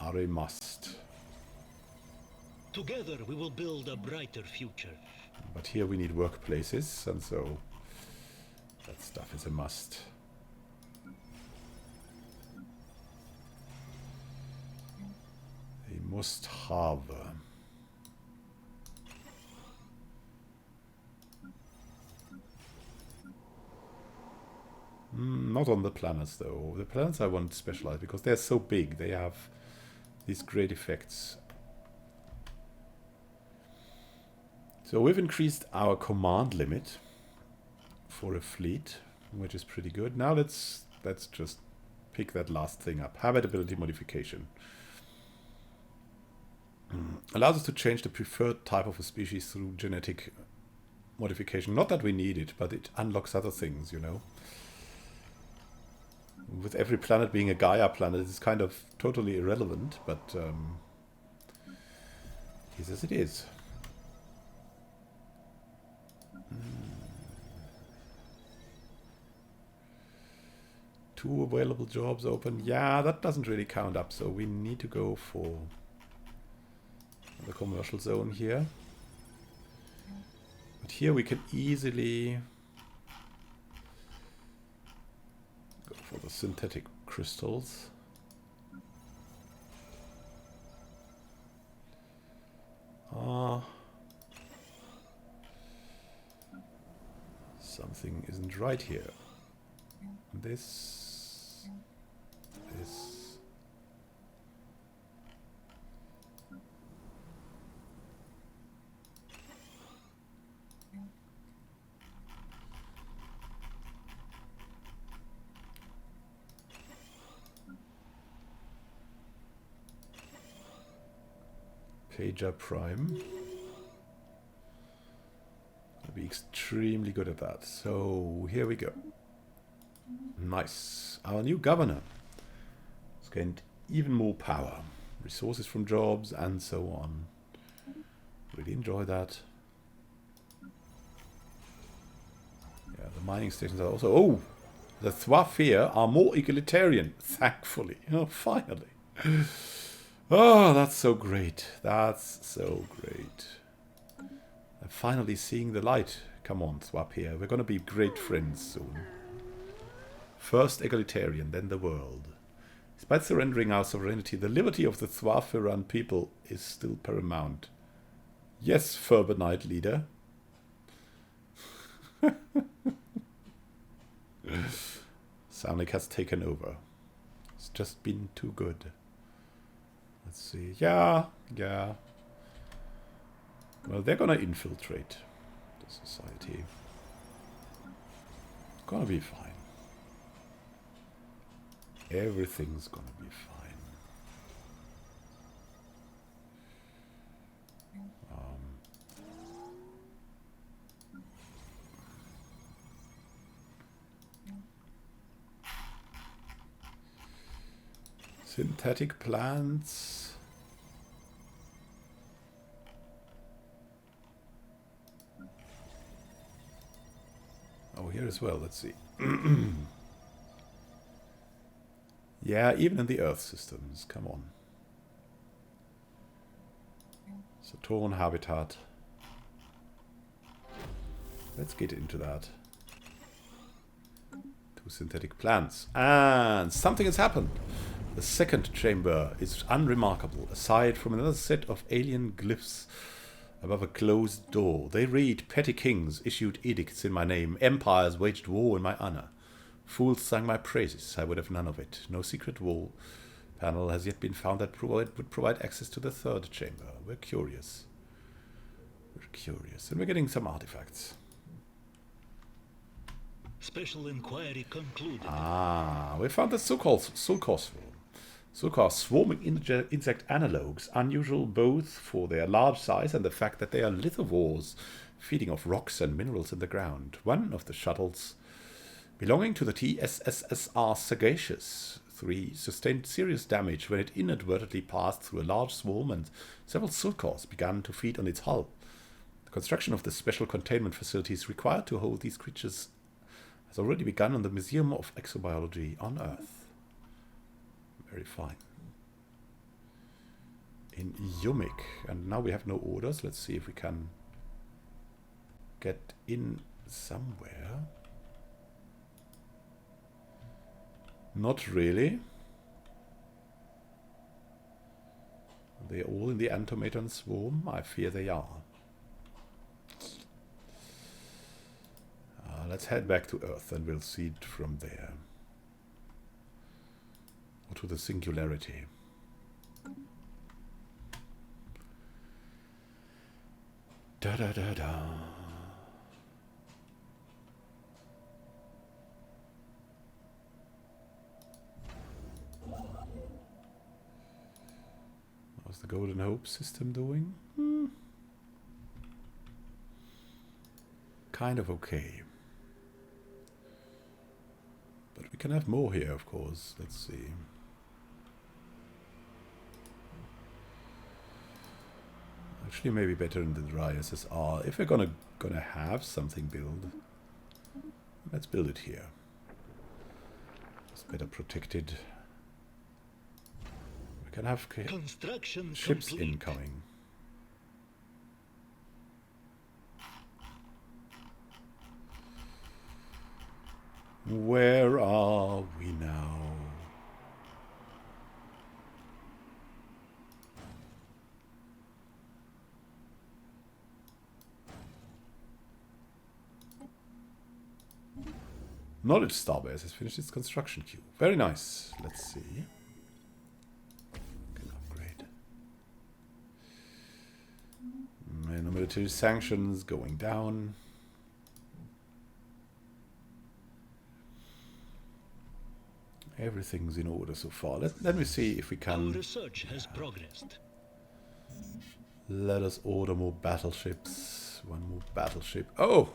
are a must. Together we will build a brighter future. But here we need workplaces, and so that stuff is a must. A must have. Not on the planets though. The planets I want specialized because they're so big. They have these great effects. So we've increased our command limit for a fleet, which is pretty good. Now let's just pick that last thing up. Habitability Modification. Allows us to change the preferred type of a species through genetic modification. Not that we need it, but it unlocks other things, you know. With every planet being a Gaia planet, it's kind of totally irrelevant, but it is as it is. Two available jobs open. Yeah, that doesn't really count up, so we need to go for the commercial zone here. But here we can easily go for the synthetic crystals. Something isn't right here. This. Pager Prime. I'll be extremely good at that. So here we go. Nice. Our new governor has gained even more power. Resources from jobs and so on. Really enjoy that. Yeah, the mining stations are also... Oh! The Thoughful are more egalitarian. Thankfully. Oh, finally. Oh, that's so great. That's so great. I'm finally seeing the light. Come on, Thoughful. We're going to be great friends soon. First egalitarian, then the world. Despite surrendering our sovereignty, the liberty of the Thoughful people is still paramount. Yes, Furbanite leader. Samnik has taken over. It's just been too good. Let's see. Yeah. Well, they're gonna infiltrate the society. Gonna be fine. Everything's gonna be fine. Synthetic plants. Oh, here as well. Let's see. Yeah, even in the Earth systems. Come on. Saturn habitat. Let's get into that. Two synthetic plants. And something has happened. The second chamber is unremarkable, aside from another set of alien glyphs above a closed door. They read, petty kings issued edicts in my name, empires waged war in my honor. Fools sang my praises, I would have none of it. No secret wall panel has yet been found that would provide access to the third chamber. We're curious. And we're getting some artifacts. Special inquiry concluded. We found the Sulcos swarming insect analogues, unusual both for their large size and the fact that they are lithivores, feeding off rocks and minerals in the ground. One of the shuttles, belonging to the TSSSR Sagacious 3, sustained serious damage when it inadvertently passed through a large swarm and several Sulcos began to feed on its hull. The construction of the special containment facilities required to hold these creatures has already begun in the Museum of Exobiology on Earth. Very fine. In Yumik. And now we have no orders. Let's see if we can get in somewhere. Not really. Are they all in the Antomaton swarm? I fear they are. Let's head back to Earth and we'll see it from there. Or to the singularity. Da da da da. How's the Golden Hope system doing? Kind of okay. But we can have more here, of course. Let's see. Actually, maybe better in the dry SSR. If we're gonna have something built, let's build it here. It's better protected. We can have Construction ships complete. incoming. Where are we now? Knowledge Starbase has finished its construction queue. Very nice. Let's see. Can upgrade. No military sanctions going down. Everything's in order so far. Let me see if we Our can. research has progressed. Let us order more battleships. One more battleship. Oh!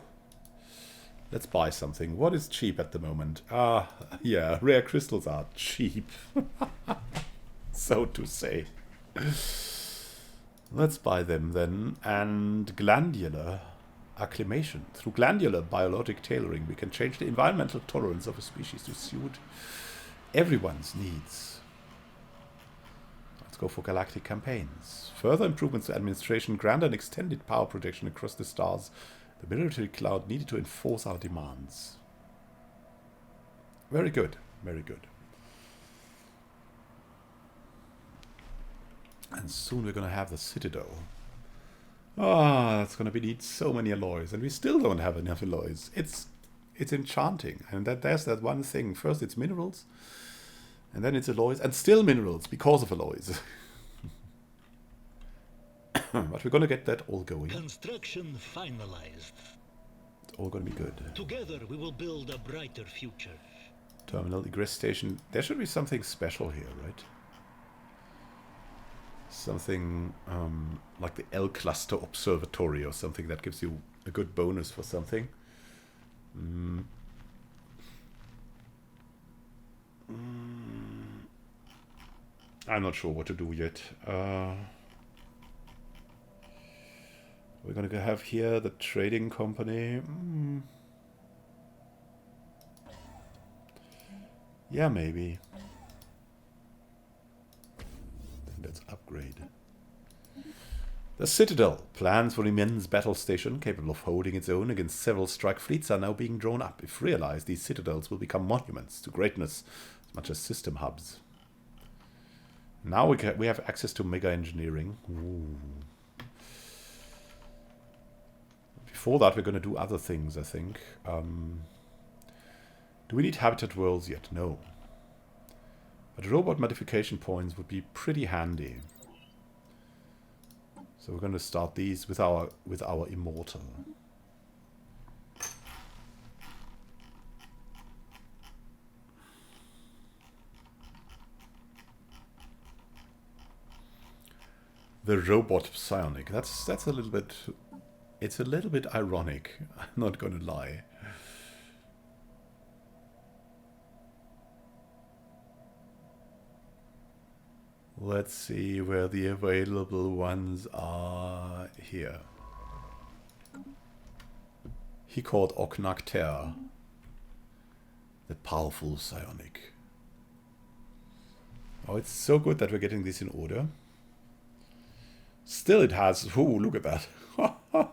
Let's buy something. What is cheap at the moment? Yeah, rare crystals are cheap. So to say. Let's buy them then. And glandular acclimation. Through glandular biologic tailoring, we can change the environmental tolerance of a species to suit everyone's needs. Let's go for galactic campaigns. Further improvements to administration grant an extended power projection across the stars. The military cloud needed to enforce our demands. Very good, very good. And soon we're going to have the Citadel. That's going to need so many alloys, and we still don't have enough alloys. It's enchanting, and there's that one thing. First it's minerals, and then it's alloys, and still minerals because of alloys. But we're going to get that all going. Construction finalized. It's all going to be good. Together we will build a brighter future. Terminal egress station. There should be something special here, right? Something like the L cluster observatory or something that gives you a good bonus for something. I'm not sure what to do yet. We're going to have here the trading company. Yeah, maybe. Then let's upgrade. The Citadel. Plans for immense battle station capable of holding its own against several strike fleets are now being drawn up. If realized, these citadels will become monuments to greatness, as much as system hubs. Now we have access to mega engineering. Ooh. Before that, we're going to do other things, I think. Do we need habitat worlds yet? No. But robot modification points would be pretty handy. So we're going to start these with our immortal. The robot psionic. That's a little bit. It's a little bit ironic. I'm not going to lie. Let's see where the available ones are here. He called Oknakter the powerful psionic. Oh, it's so good that we're getting this in order. Still it has... Ooh, look at that.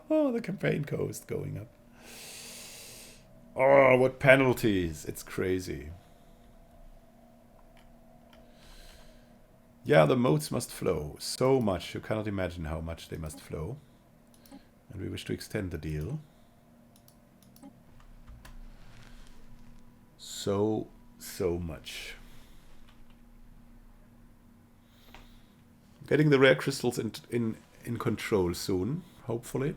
The campaign cost going up. Oh, what penalties. It's crazy. Yeah, the modes must flow. So much. You cannot imagine how much they must flow. And we wish to extend the deal. So much. Getting the rare crystals in control soon, hopefully.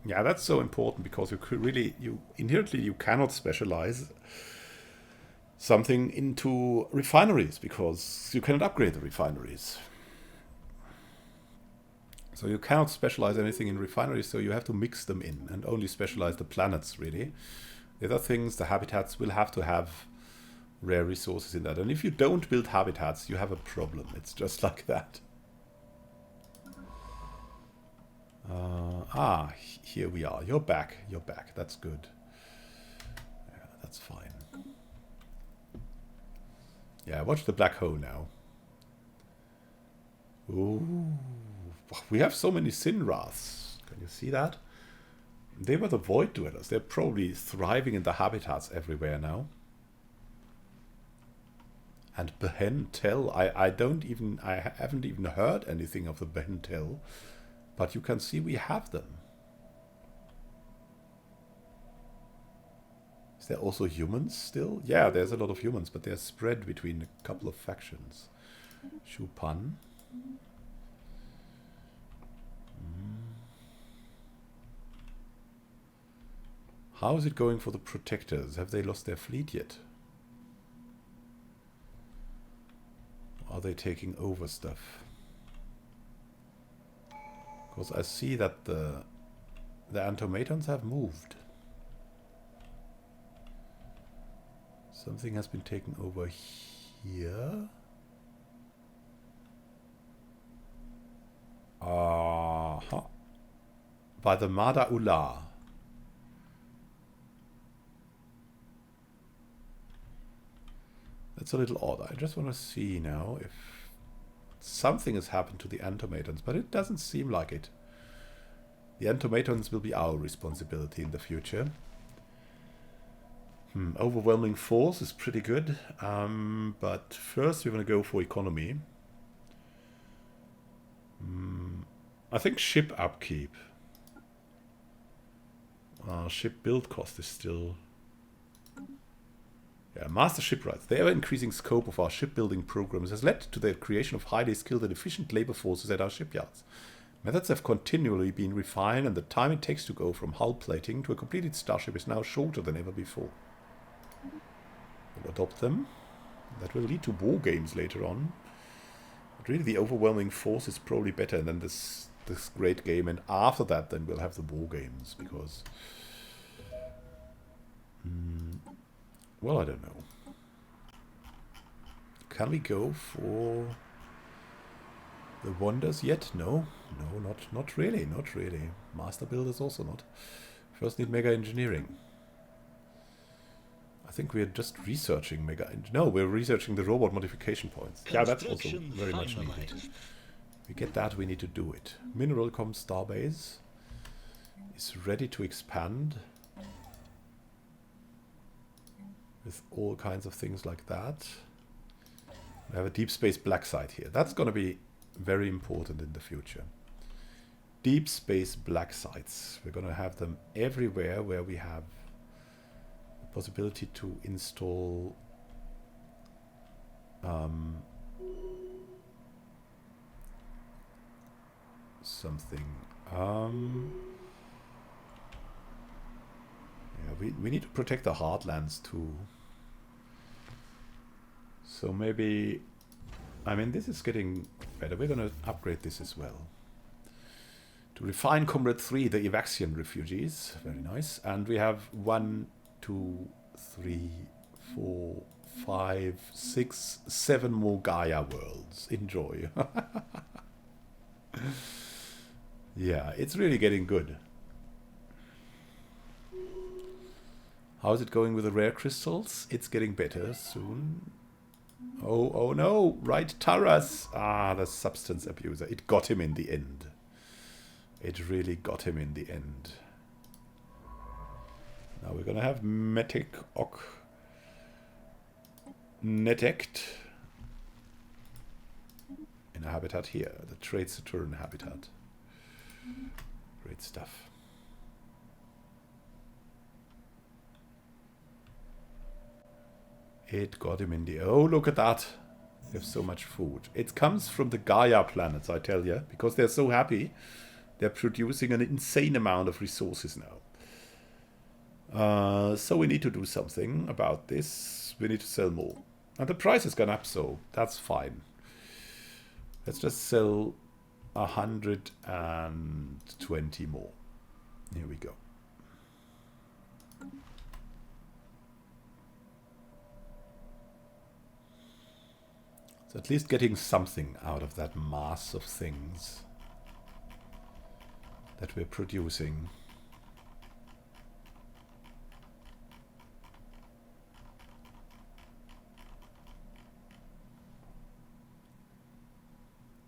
Yeah, that's so important because inherently you cannot specialize something into refineries because you cannot upgrade the refineries. So you cannot specialize anything in refineries, so you have to mix them in and only specialize the planets, really. The other things, the habitats, will have to have rare resources in that. And if you don't build habitats, you have a problem. It's just like that. Here we are. You're back. You're back. That's good. Yeah, that's fine. Yeah, watch the black hole now. Ooh. We have so many Sinraths. Can you see that? They were the Void Dwellers. They're probably thriving in the habitats everywhere now. And Behentel. I haven't even heard anything of the Behentel. But you can see we have them. Is there also humans still? Yeah, there's a lot of humans, but they're spread between a couple of factions. Shupan. How is it going for the Protectors? Have they lost their fleet yet? Are they taking over stuff? Because I see that the automatons have moved. Something has been taken over here. By the Mada Ula. That's a little odd. I just want to see now if something has happened to the automatons, but it doesn't seem like it. The automatons will be our responsibility in the future. Overwhelming force is pretty good, but first we want to go for economy. I think ship upkeep. Ship build cost is still... Yeah, master shipwrights. The ever-increasing scope of our shipbuilding programs has led to the creation of highly skilled and efficient labor forces at our shipyards. Methods have continually been refined, and the time it takes to go from hull plating to a completed starship is now shorter than ever before. We'll adopt them. That will lead to war games later on. But really, the overwhelming force is probably better than this great game, and after that, then we'll have the war games, because... well, I don't know. Can we go for the wonders yet? No, not really, not really. Master builders also not. First need mega engineering. I think we're just researching we're researching the robot modification points. Yeah, that's also very much needed. We get that, we need to do it. Mineralcom Starbase is ready to expand. With all kinds of things like that. We have a deep space black site here. That's going to be very important in the future. Deep space black sites. We're going to have them everywhere where we have the possibility to install something. Yeah, we need to protect the heartlands too. So maybe, I mean, this is getting better. We're going to upgrade this as well. To refine Comrade 3, the Evaxian refugees. Very nice. And we have 1, 2, 3, 4, 5, 6, 7 more Gaia worlds. Enjoy. Yeah, it's really getting good. How is it going with the rare crystals? It's getting better soon. Oh no, right, Taras. The substance abuser. It got him in the end. It really got him in the end. Now we're gonna have Metic Ok Netect in a habitat here, the Trade Saturn habitat. Great stuff. It got him in the... Oh, look at that. We have so much food. It comes from the Gaia planets, I tell you, because they're so happy They're producing an insane amount of resources now. So we need to do something about this. We need to sell more. And the price has gone up, so that's fine. Let's just sell 120 more. Here we go. So at least getting something out of that mass of things that we're producing.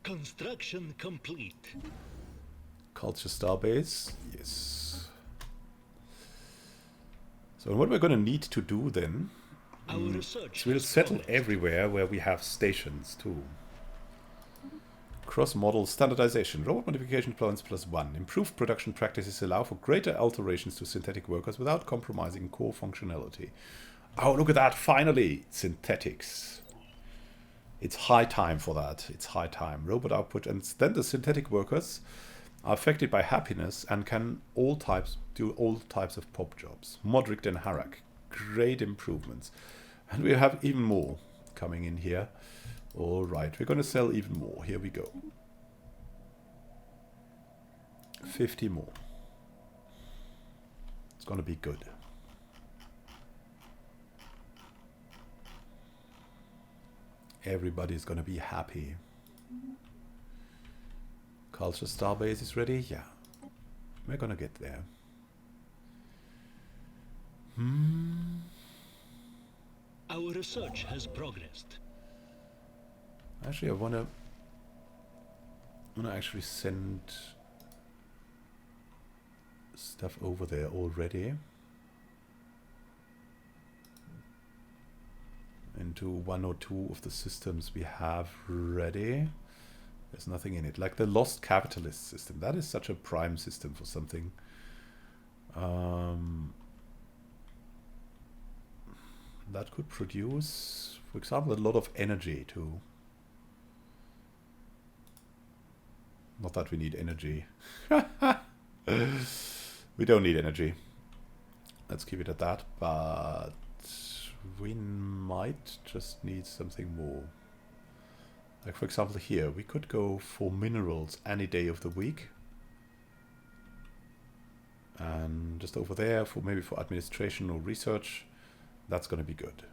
Construction complete. Culture Starbase, yes. So what we're going to need to do then is we'll settle everywhere where we have stations too. Cross-model standardization. Robot modification plans +1. Improved production practices allow for greater alterations to synthetic workers without compromising core functionality. Oh, look at that, finally! Synthetics. It's high time for that. It's high time. Robot output, and then the synthetic workers are affected by happiness and can do all types of pop jobs. Modric and Harak. Great improvements. And we have even more coming in here. Alright, we're going to sell even more. Here we go. 50 more. It's going to be good. Everybody's going to be happy. Culture Starbase is ready? Yeah. We're going to get there. Our research has progressed. Actually, I want to actually send stuff over there already. Into one or two of the systems we have ready. There's nothing in it. Like the Lost Capitalist system. That is such a prime system for something. That could produce, for example, a lot of energy too. Not that we need energy. We don't need energy. Let's keep it at that. But we might just need something more. Like for example here, we could go for minerals any day of the week. And just over there, for maybe for administration or research, that's going to be good.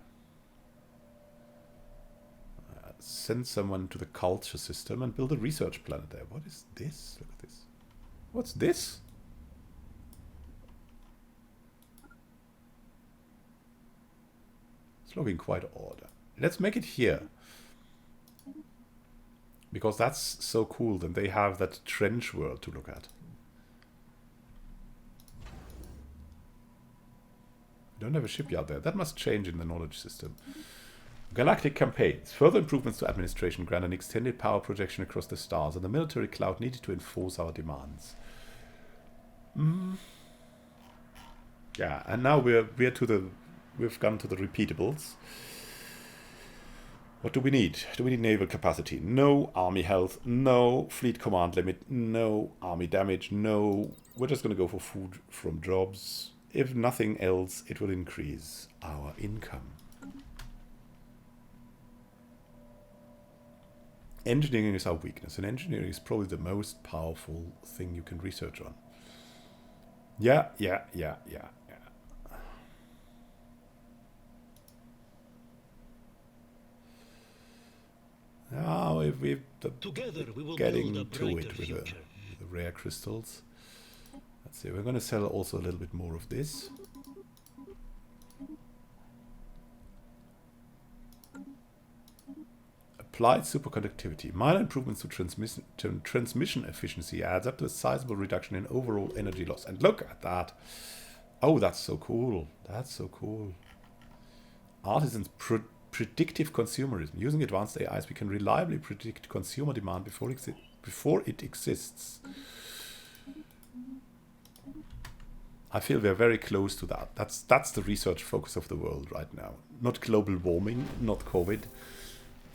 Send someone to the culture system and build a research planet there. What is this? Look at this. What's this? It's looking quite odd. Let's make it here. Because that's so cool. Then they have that trench world to look at. We don't have a shipyard there. That must change in the knowledge system. Galactic campaigns. Further improvements to administration grant an extended power projection across the stars, and the military cloud needed to enforce our demands. Yeah, and now we've gone to the repeatables. What do we need? Do we need naval capacity? No. Army health? No. Fleet command limit? No. Army damage? No. We're just going to go for food from jobs. If nothing else, it will increase our income. Engineering is our weakness, and engineering is probably the most powerful thing you can research on. Yeah. Now we're getting to it with the rare crystals. Let's see, we're going to sell also a little bit more of this. Applied superconductivity. Minor improvements to transmission efficiency adds up to a sizable reduction in overall energy loss. And look at that. Oh, that's so cool. That's so cool. Artisans predictive consumerism. Using advanced AIs, we can reliably predict consumer demand before it exists. I feel we're very close to that. That's the research focus of the world right now. Not global warming, not COVID.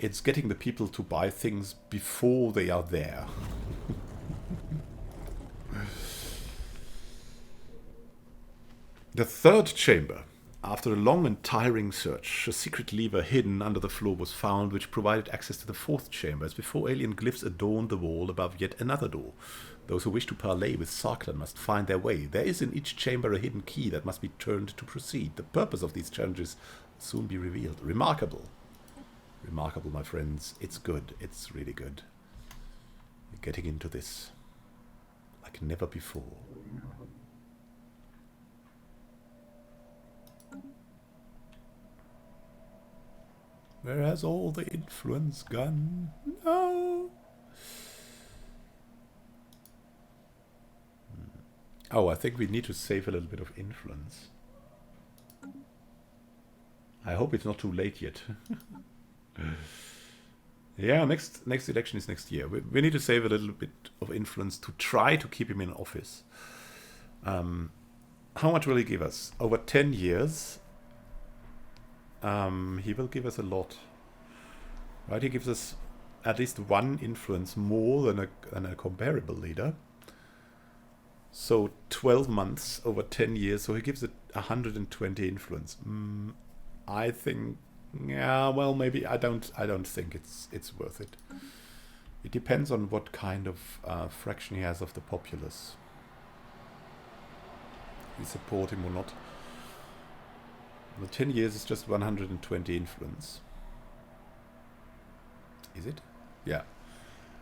It's getting the people to buy things before they are there. The third chamber. After a long and tiring search, a secret lever hidden under the floor was found, which provided access to the fourth chamber. As before, alien glyphs adorned the wall above yet another door. Those who wish to parley with Sarklan must find their way. There is in each chamber a hidden key that must be turned to proceed. The purpose of these challenges will soon be revealed. Remarkable. Remarkable, my friends. It's good. It's really good. We're getting into this like never before. Where has all the influence gone? No. Oh, I think we need to save a little bit of influence. I hope it's not too late yet. Yeah, next election is next year. We need to save a little bit of influence to try to keep him in office. How much will he give us? Over 10 years. He will give us a lot. Right, he gives us at least one influence more than a comparable leader. So 12 months over 10 years, so he gives it 120 influence. I think, yeah, well, maybe I don't think it's worth it. It depends on what kind of fraction he has of the populace. We support him or not. The 10 years is just 120 influence. Is it? Yeah.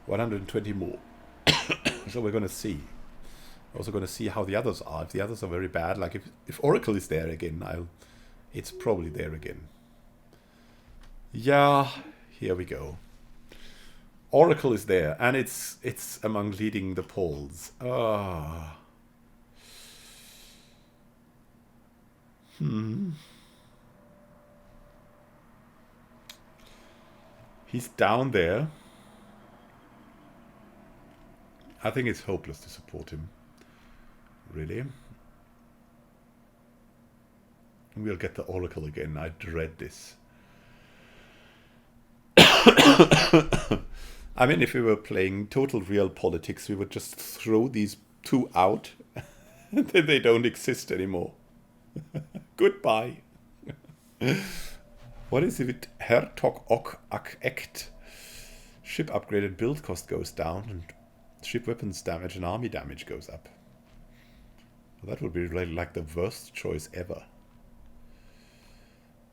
120 more. So we're going to see. Also going to see how the others are. If the others are very bad, like if Oracle is there again, it's probably there again. Yeah, here we go. Oracle is there, and it's among leading the polls. He's down there. I think it's hopeless to support him. Really? We'll get the Oracle again. I dread this. I mean, if we were playing total real politics, we would just throw these two out. Then they don't exist anymore. Goodbye. What is it with Hertog Ok Act? Ship upgraded build cost goes down, and ship weapons damage and army damage goes up. Well, that would be really like the worst choice ever.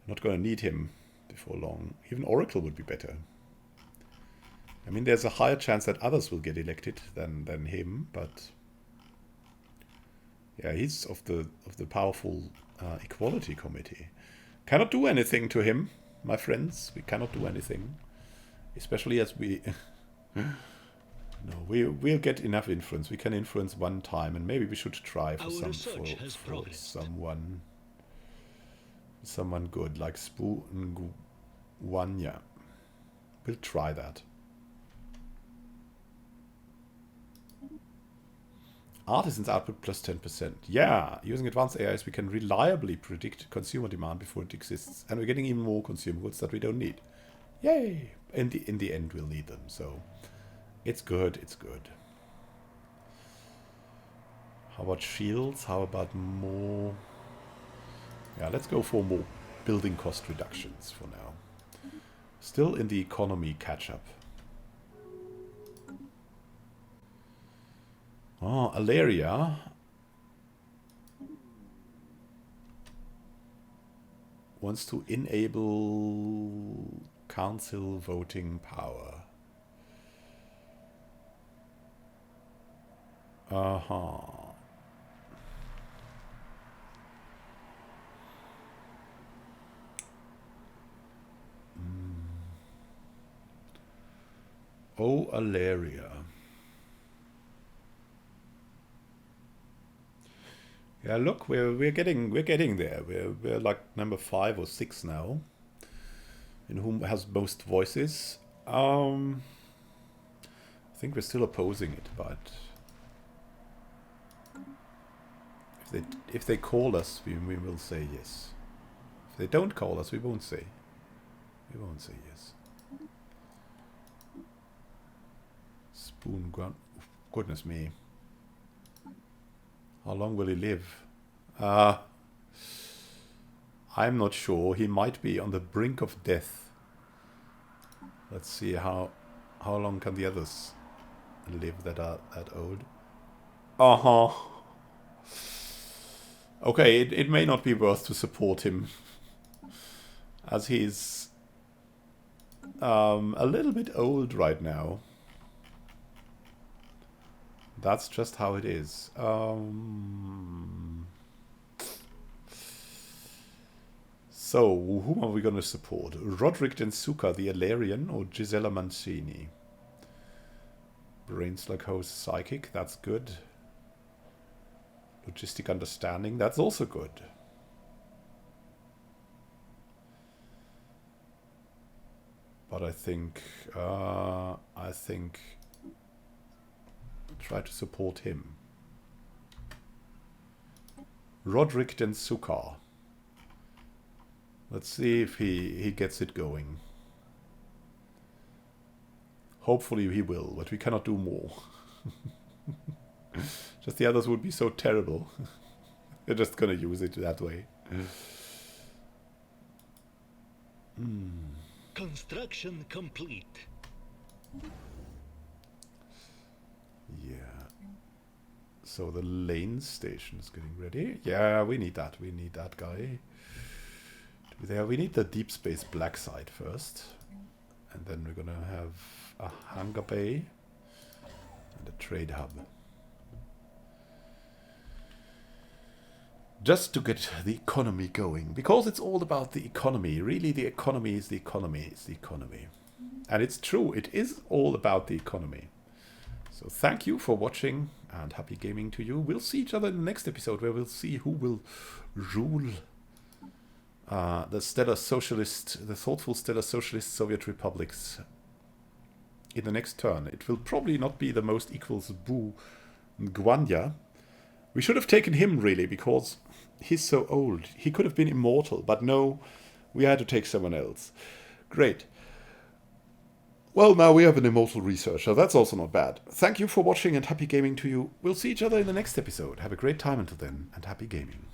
Not going to need him before long. Even Oracle would be better. I mean, there's a higher chance that others will get elected than him, but yeah, he's of the powerful Equality Committee. Cannot do anything to him, my friends. We cannot do anything, especially as we. No, we'll get enough influence. We can influence one time, and maybe we should try for someone good, like Nguanya. We'll try that. Artisans output plus 10%. Yeah, using advanced AIs, we can reliably predict consumer demand before it exists, and we're getting even more consumer goods that we don't need. Yay! In the end, we'll need them. So it's good. It's good. How about shields? How about more? Yeah, let's go for more building cost reductions for now. Still in the economy catch-up. Oh, Alaria. Wants to enable council voting power. Oh, Alaria. Yeah, look, we're getting there. We're like number 5 or 6 now. In whom has most voices. I think we're still opposing it, but if they call us, we will say yes. If they don't call us, we won't say. We won't say yes. Spoon gun. Goodness me. How long will he live? I'm not sure. He might be on the brink of death. Let's see how long can the others live that are that old. Uh-huh. Okay, it may not be worth to support him, as he's a little bit old right now. That's just how it is. So, whom are we going to support? Roderick Densuka, the Alarian, or Gisela Mancini? Brains like host psychic, that's good. Logistic understanding, that's also good. But I think try to support him. Roderick Densuka. Let's see if he gets it going. Hopefully he will, but we cannot do more. Just the others would be so terrible. They're just gonna use it that way. Construction complete. Yeah. So the lane station is getting ready. Yeah, we need that. We need that guy. There, we need the deep space black site first. And then we're gonna have a hangar bay and a trade hub. Just to get the economy going. Because it's all about the economy. Really, the economy is the economy. It's the economy. And it's true. It is all about the economy. So thank you for watching and happy gaming to you. We'll see each other in the next episode where we'll see who will rule the Thoughtful Stellar Socialist Soviet Republics in the next turn. It will probably not be the most equals Bu Guanya. We should have taken him, really, because he's so old. He could have been immortal, but no, we had to take someone else. Great. Well, now we have an immortal researcher. That's also not bad. Thank you for watching and happy gaming to you. We'll see each other in the next episode. Have a great time until then, and happy gaming.